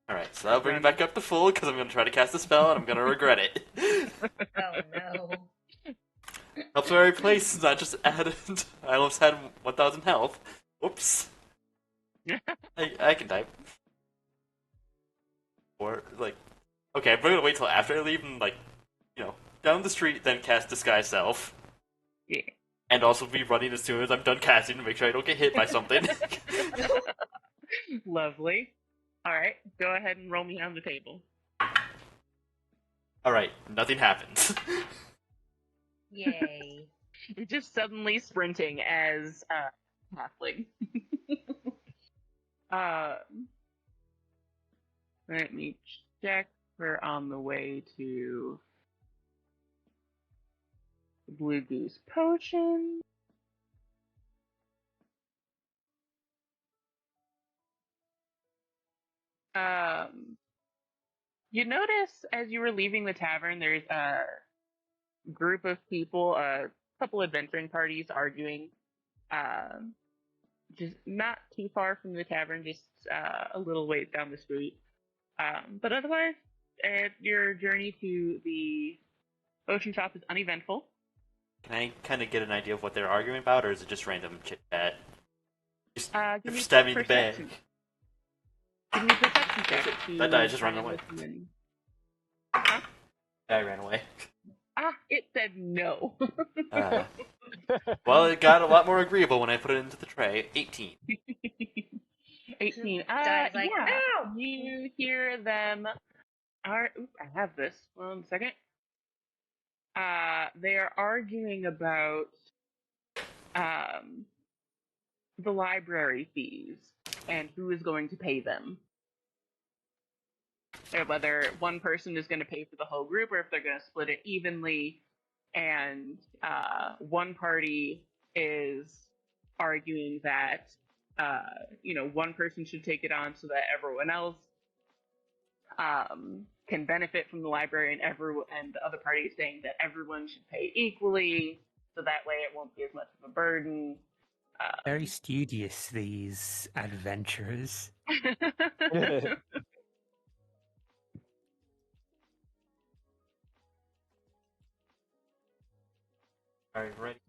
Alright, so that'll bring me back up to full, because I'm gonna try to cast a spell, and I'm gonna regret it. Oh no. Helps where I place, since I just added... I almost had 1,000 health. Whoops. I can type. Or, like... Okay, I'm gonna wait till after I leave and, like, down the street, then cast Disguise Self. Yeah. And also be running as soon as I'm done casting to make sure I don't get hit by something. Lovely. Alright, go ahead and roll me on the table. Alright, nothing happens. Yay. You're just suddenly sprinting as halfling. Let me check. We're on the way to the Blue Goose Potion. You notice as you were leaving the tavern, there's a group of people couple adventuring parties arguing, just not too far from the tavern, just a little ways down the street. But otherwise, your journey to the ocean shop is uneventful. Can I kind of get an idea of what they're arguing about, or is it just random chit chat? Just Give me stab me in the back. perception. Give me a perception check. That guy just try ran and away. listen. Guy ran away. It said no. Well, it got a lot more agreeable when I put it into the tray. 18. 18. Dad's like, yeah. no! You hear them. I have this. 1 second. They are arguing about the library fees and who is going to pay them. Or whether one person is going to pay for the whole group, or if they're going to split it evenly. And one party is arguing that one person should take it on so that everyone else can benefit from the library, and the other party is saying that everyone should pay equally, so that way it won't be as much of a burden. Very studious, these adventurers. Alright, ready?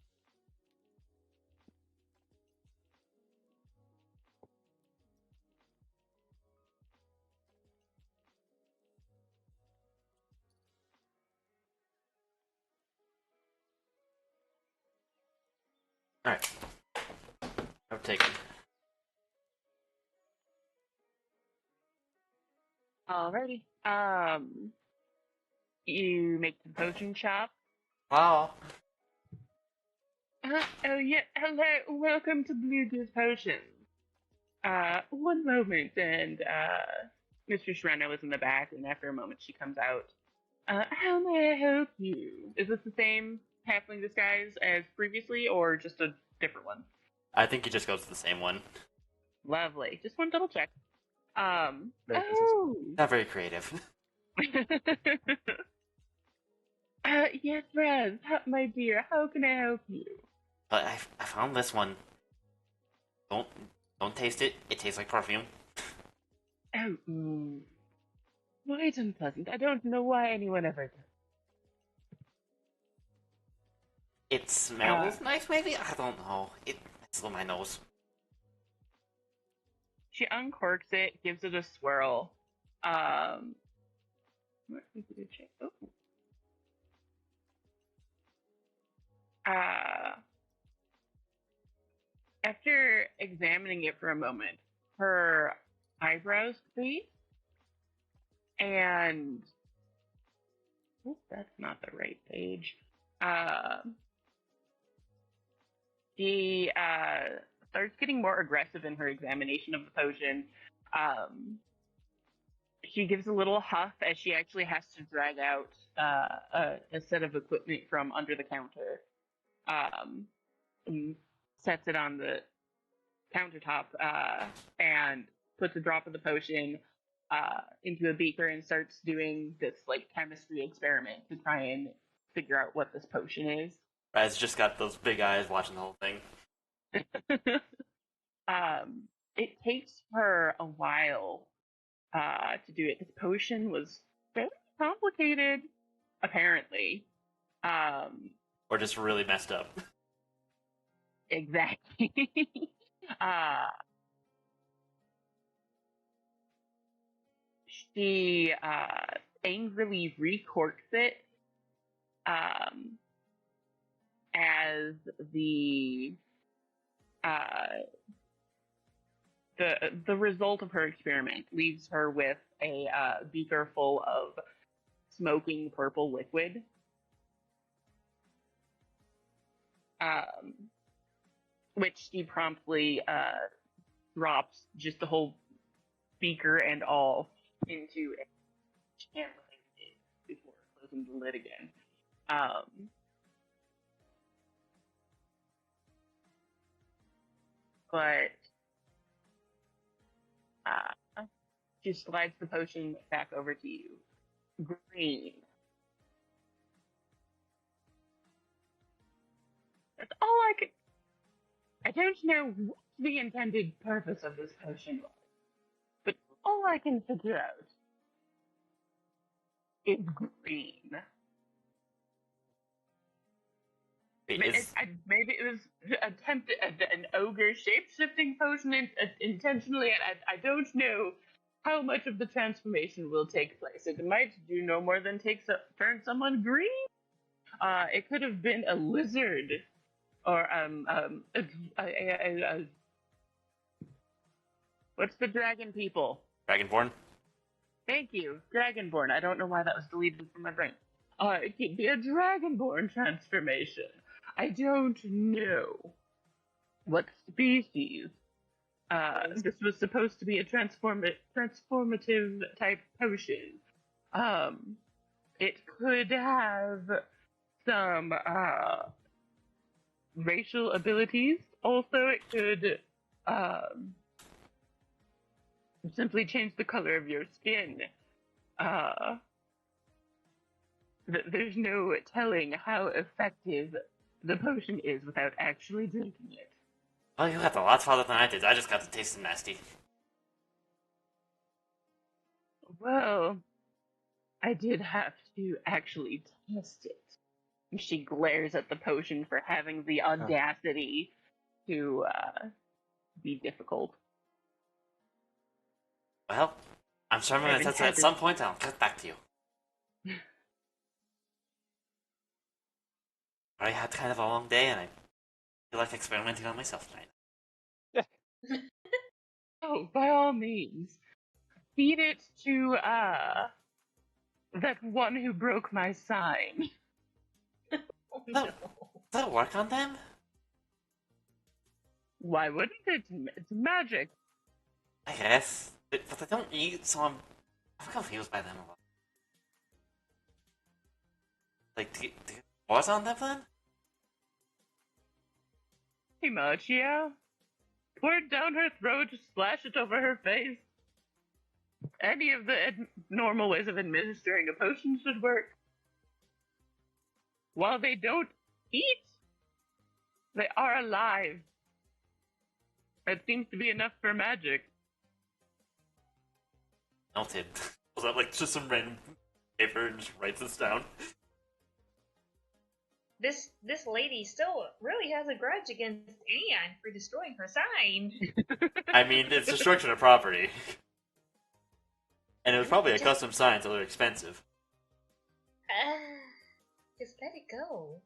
Alright. I've taken. Alrighty. You make the potion shop. Wow. Oh yeah, hello, welcome to Blue Goose Potions. One moment, and Mr. Shreno is in the back, and after a moment she comes out. How may I help you? Is this the same halfling disguise as previously, or just a different one? I think he just goes to the same one. Lovely. Just want to double check. Very Not very creative. Yes, Raz, my dear, how can I help you? But I found this one. Don't taste it. It tastes like perfume. Oh, quite unpleasant. I don't know why anyone ever does. It smells nice, maybe? I don't know. It messes with my nose. She uncorks it, gives it a swirl. What did you check? Oh. After examining it for a moment, her eyebrows crease, and that's not the right page. She starts getting more aggressive in her examination of the potion. She gives a little huff as she actually has to drag out a set of equipment from under the counter. And sets it on the countertop and puts a drop of the potion into a beaker and starts doing this like chemistry experiment to try and figure out what this potion is. Raz just got those big eyes watching the whole thing. It takes her a while to do it. This potion was very complicated, apparently. Or just really messed up. Exactly. She angrily recorks it as the result of her experiment leaves her with a beaker full of smoking purple liquid. Which she promptly drops just the whole beaker and all into a can before closing the lid again. But she slides the potion back over to you. Green. I don't know what the intended purpose of this potion was, but all I can figure out is green. Wait, is Maybe it was an ogre shape-shifting potion intentionally, and I don't know how much of the transformation will take place. It might do no more than turn someone green. It could have been a lizard, or what's the dragon people? Dragonborn? Thank you, Dragonborn. I don't know why that was deleted from my brain. It could be a Dragonborn transformation. I don't know what species. This was supposed to be a transformative type potion. It could have some racial abilities. Also, it could simply change the color of your skin. There's no telling how effective the potion is without actually drinking it. Well, you got a lot farther than I did. I just got to taste the nasty. Well, I did have to actually test it. And she glares at the potion for having the audacity to be difficult. Well, I'm sure I'm going to test it at some point, and I'll get back to you. I had kind of a long day, and I feel like experimenting on myself tonight. Oh, by all means. Feed it to, that one who broke my sign. That'll work on them? Why wouldn't it? It's magic. I guess. But they don't eat, so I'm confused by them a lot. Like, do you pause on them then? Pretty much, yeah. Pour it down her throat, splash it over her face. Any of the normal ways of administering a potion should work. While they don't eat, they are alive. That seems to be enough for magic. Noted. Was that like just some random paper and just writes this down? This lady still really has a grudge against Anne for destroying her sign. I mean, it's destruction of property. And it was probably a custom sign, so they're expensive. Just let it go.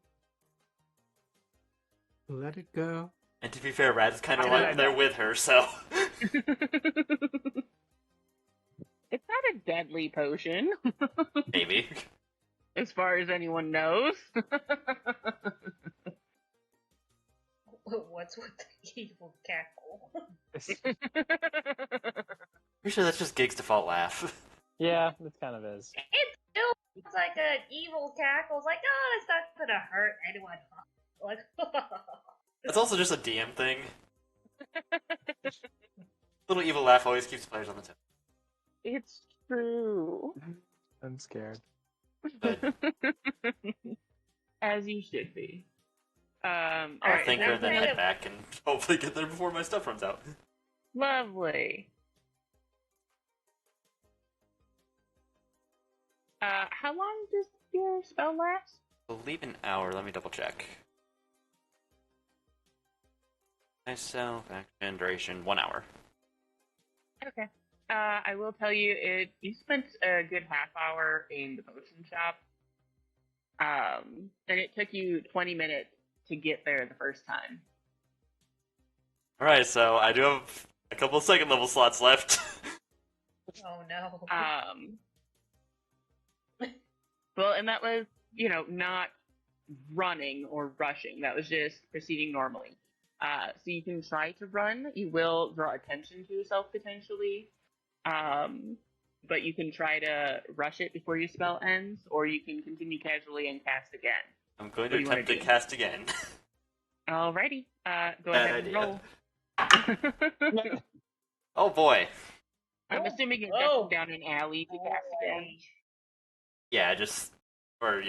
Let it go. And to be fair, Rad's kind of like there with her, so... It's not a deadly potion. Maybe. As far as anyone knows. What's with the evil cackle? Pretty sure that's just Gig's default laugh. Yeah, it kind of is. It still sounds like an evil cackle. It's like, oh, it's not gonna hurt anyone. Like, It's also just a DM thing. Little evil laugh always keeps players on the tip. It's true. I'm scared. Good. As you should be. I'll Alright, thank her, then head back, and hopefully get there before my stuff runs out. Lovely. How long does your spell last? I believe an hour, let me double check. Myself, action, duration, 1 hour. Okay. I will tell you, you spent a good half hour in the potion shop. And it took you 20 minutes to get there the first time. Alright, so I do have a couple of second level slots left. oh no. Well, and that was, not running or rushing. That was just proceeding normally. So you can try to run. You will draw attention to yourself potentially. But you can try to rush it before your spell ends, or you can continue casually and cast again. I'm going to attempt to cast again. Alrighty. Go ahead and roll. Oh boy. I'm assuming you're ducking down an alley to cast again. Yeah, just, or,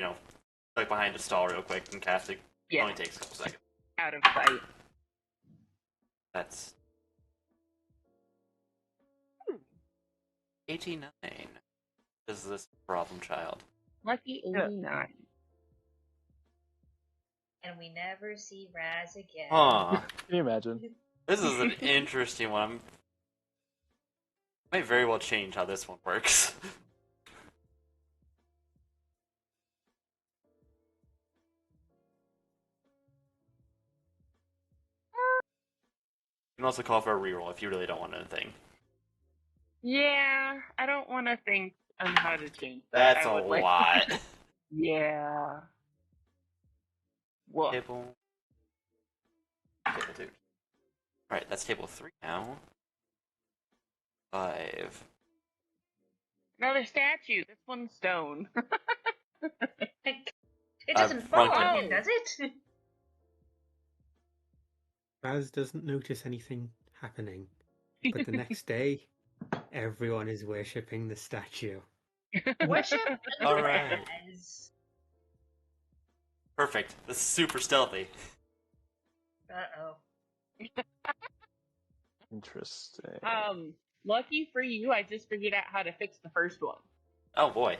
like behind a stall real quick and cast it. Yeah. Only takes a couple seconds. Out of sight. That's 89. Is this problem child? Lucky Yeah. 89. And we never see Raz again. Huh. Can you imagine? This is an interesting one. I might very well change how this one works. You can also call for a reroll if you really don't want anything. Yeah, I don't want to think on how to change that. That's I a would like- lot. Yeah. Well, Table 2. Alright, that's table 3 now. 5. another statue. This one's stone. It doesn't fall Franklin. on him, does it? Raz doesn't notice anything happening, but the next day, everyone is worshipping the statue. Worship All right. Raz. Perfect. This is super stealthy. Uh-oh. Interesting. Lucky for you, I just figured out how to fix the first one. Oh boy.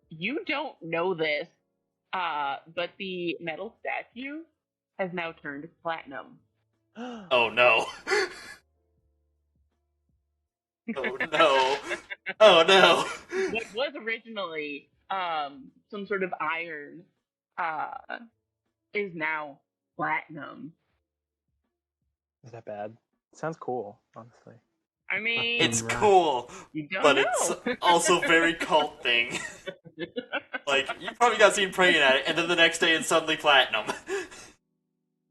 You don't know this, but the metal statue has now turned platinum. Oh no. Oh no. Oh no. What was originally some sort of iron is now platinum. Is that bad? Sounds cool, honestly. I mean, It's Right. cool, you don't but know. it's also very cult thing. Like, you probably got seen praying at it, and then the next day it's suddenly platinum.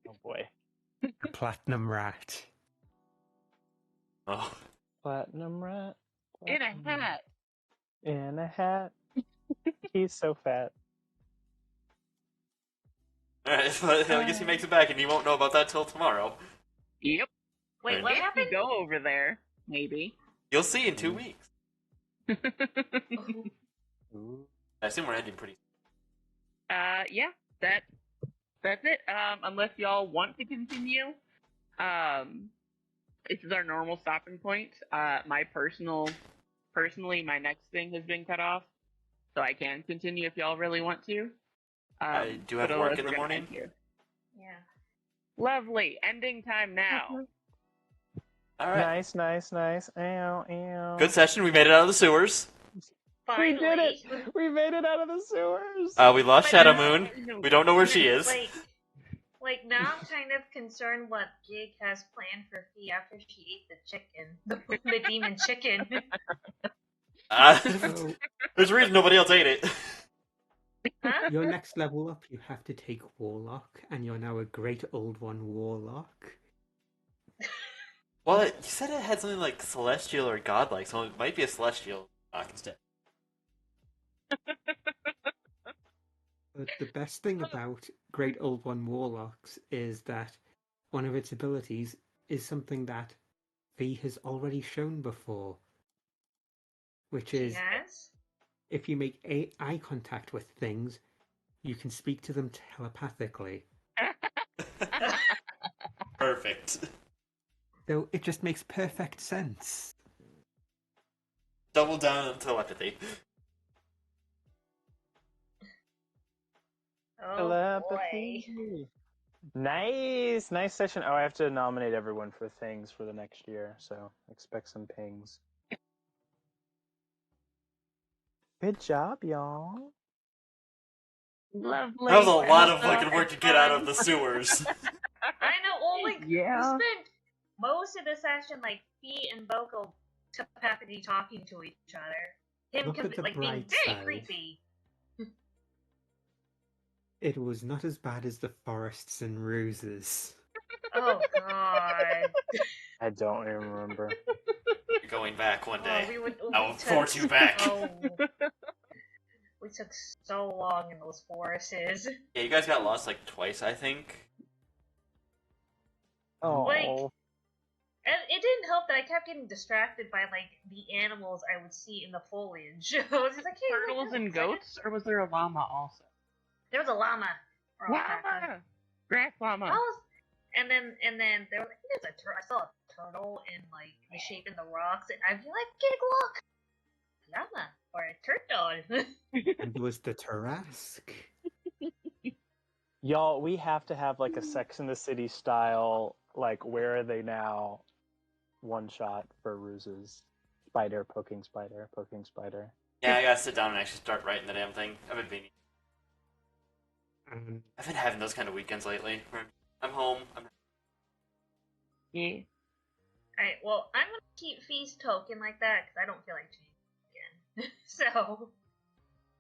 Oh boy. A platinum rat. Oh. Platinum rat. In a platinum rat. hat. In a hat. He's so fat. Alright, but I guess he makes it back, and you won't know about that till tomorrow. Yep. Wait, Right. what If happened? you go over there, maybe. You'll see in 2 weeks. Ooh. I assume we're ending pretty. Yeah, that's it. Unless y'all want to continue, this is our normal stopping point. Personally, my next thing has been cut off, so I can continue if y'all really want to. I do have but work otherwise in the we're gonna morning. end here. Yeah. Lovely. Ending time now. Alright. Nice. Ow, ow. Good session. We made it out of the sewers. Finally. We did it! We made it out of the sewers! We lost But Shadow now- Moon. We don't know where she is. Like now, I'm kind of concerned what Gig has planned for Fee after she ate the chicken, the demon chicken. So, There's a reason nobody else ate it. Huh? your next level up, you have to take Warlock, and you're now a great old one Warlock. Well, you said it had something like celestial or godlike, so it might be a celestial instead. But the best thing about Great Old One Warlocks is that one of its abilities is something that V has already shown before, which is Yes. if you make eye contact with things, you can speak to them telepathically. Perfect. So it just makes perfect sense. Double down on telepathy. Oh Telepathy. boy. Nice session. Oh, I have to nominate everyone for things for the next year, so expect some pings. Good job, y'all. Lovely. That was a lot of fucking work to get out of the sewers. I know. Well, like Yeah. we spent most of the session like Fee and Boko telepathically talking to each other. Him Look at the like being bright very side. creepy. It was not as bad as the forests and ruses. Oh god. I don't even remember. You're going back one day. We I will took force you back. We took so long in those forests. Yeah, you guys got lost like twice, I think. Oh, Like, and it didn't help that I kept getting distracted by like the animals I would see in the foliage. I was just like, hey, look, Turtles there's and a second- goats, or was there a llama also? There was a llama. for all that. Llama! Grass llama. and then there was, I think there's I saw a turtle in like misshapen the rocks, and I'd be like, "Kid, look, llama or a turtle." And there was the Tarrasque. Y'all, we have to have like a Sex in the City style, like where are they now? One shot for ruses. Spider poking spider, poking spider. Yeah, I gotta sit down and actually start writing the damn thing. I've been having those kind of weekends lately. Where I'm home. Yeah. Alright, well, I'm gonna keep Feast token like that because I don't feel like changing again. So,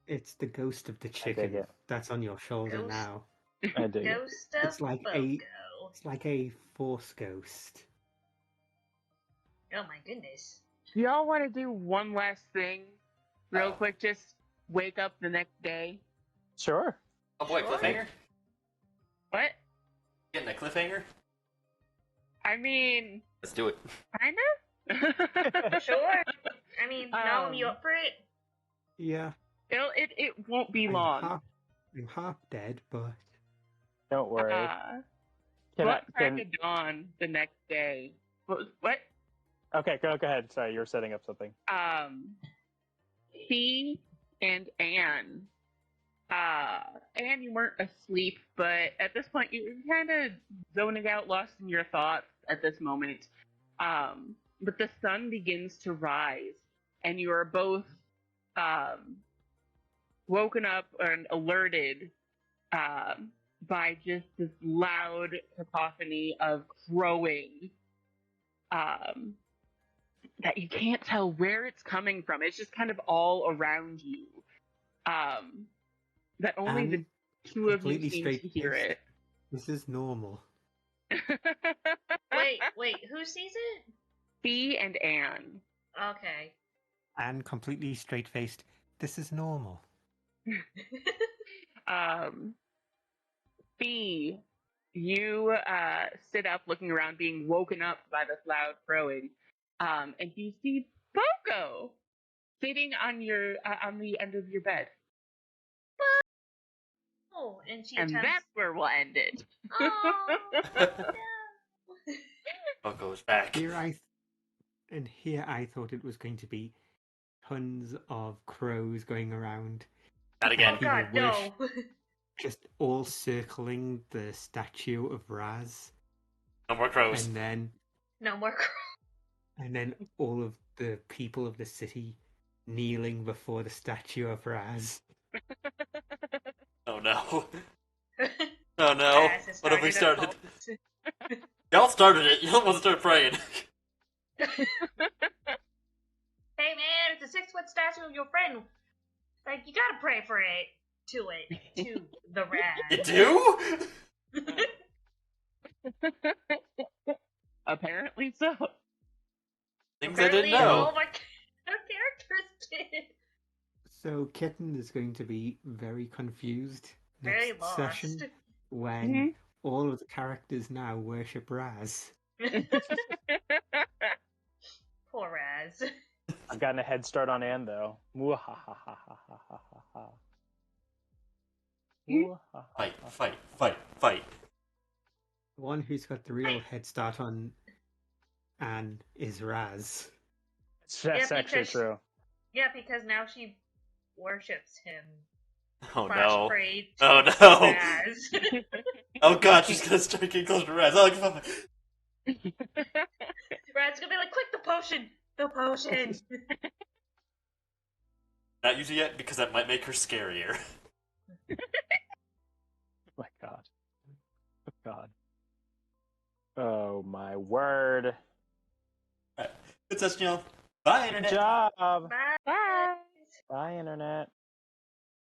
It's the ghost of the I dig chicken it. that's on your shoulder Ghost? now. I dig it. Ghost of It's like Boko. it's like a force ghost. Oh my goodness. Do y'all want to do one last thing, real Uh-oh. quick? Just wake up the next day. Sure. Oh boy, Sure. cliffhanger? What? Getting a cliffhanger? I mean, Let's do it. kinda. Sure. I mean, no, you Um, up for it? Yeah, It won't be long. I'm half dead, but Don't worry. Can What I, crack can, of dawn the next day? What? okay, go ahead. Sorry, you were setting up something. He and Anne. Anne, you weren't asleep, but at this point you were kind of zoning out, lost in your thoughts at this moment. But the sun begins to rise, and you are both woken up and alerted by just this loud cacophony of crowing that you can't tell where it's coming from. It's just kind of all around you. That only the and two of you completely seem to hear straight-faced. it. This is normal. Wait, who sees it? Fee and Anne. Okay. And completely straight-faced. This is normal. Fee, you sit up looking around, being woken up by this loud crowing, and you see Boko sitting on the end of your bed. Oh, and she And attempts. that's where we'll end it. Oh, no. Bucko's back. Here I thought it was going to be tons of crows going around, Not again. Oh god, no. just all circling the statue of Raz, No more crows. No more crows. and then all of the people of the city kneeling before the statue of Raz. Oh no. Oh no. Raz has What have we started started? a cult. Y'all started it. Y'all want to start praying. Hey man, it's a 6-foot statue of your friend. Like, you gotta pray for it. To the Raz. You do? Apparently so. Things Apparently, I didn't know. all of our characters did. So Kitten is going to be very confused Very next lost. session when all of the characters now worship Raz. Poor Raz. I've gotten a head start on Anne though. Mwahahahahahaha. Fight. The one who's got the real head start on Anne is Raz. That's Yeah, actually because- true. Yeah, because now she worships him. Oh Slash no. prays Oh to no. Raz. Oh god, she's gonna start getting close to Raz. Oh, fuck. Raz's gonna be like, quick, the potion! The potion! Not using it yet because that might make her scarier. Oh my god. Oh god. Oh my word. Good session, y'all. Bye, Good Internet. job. Bye!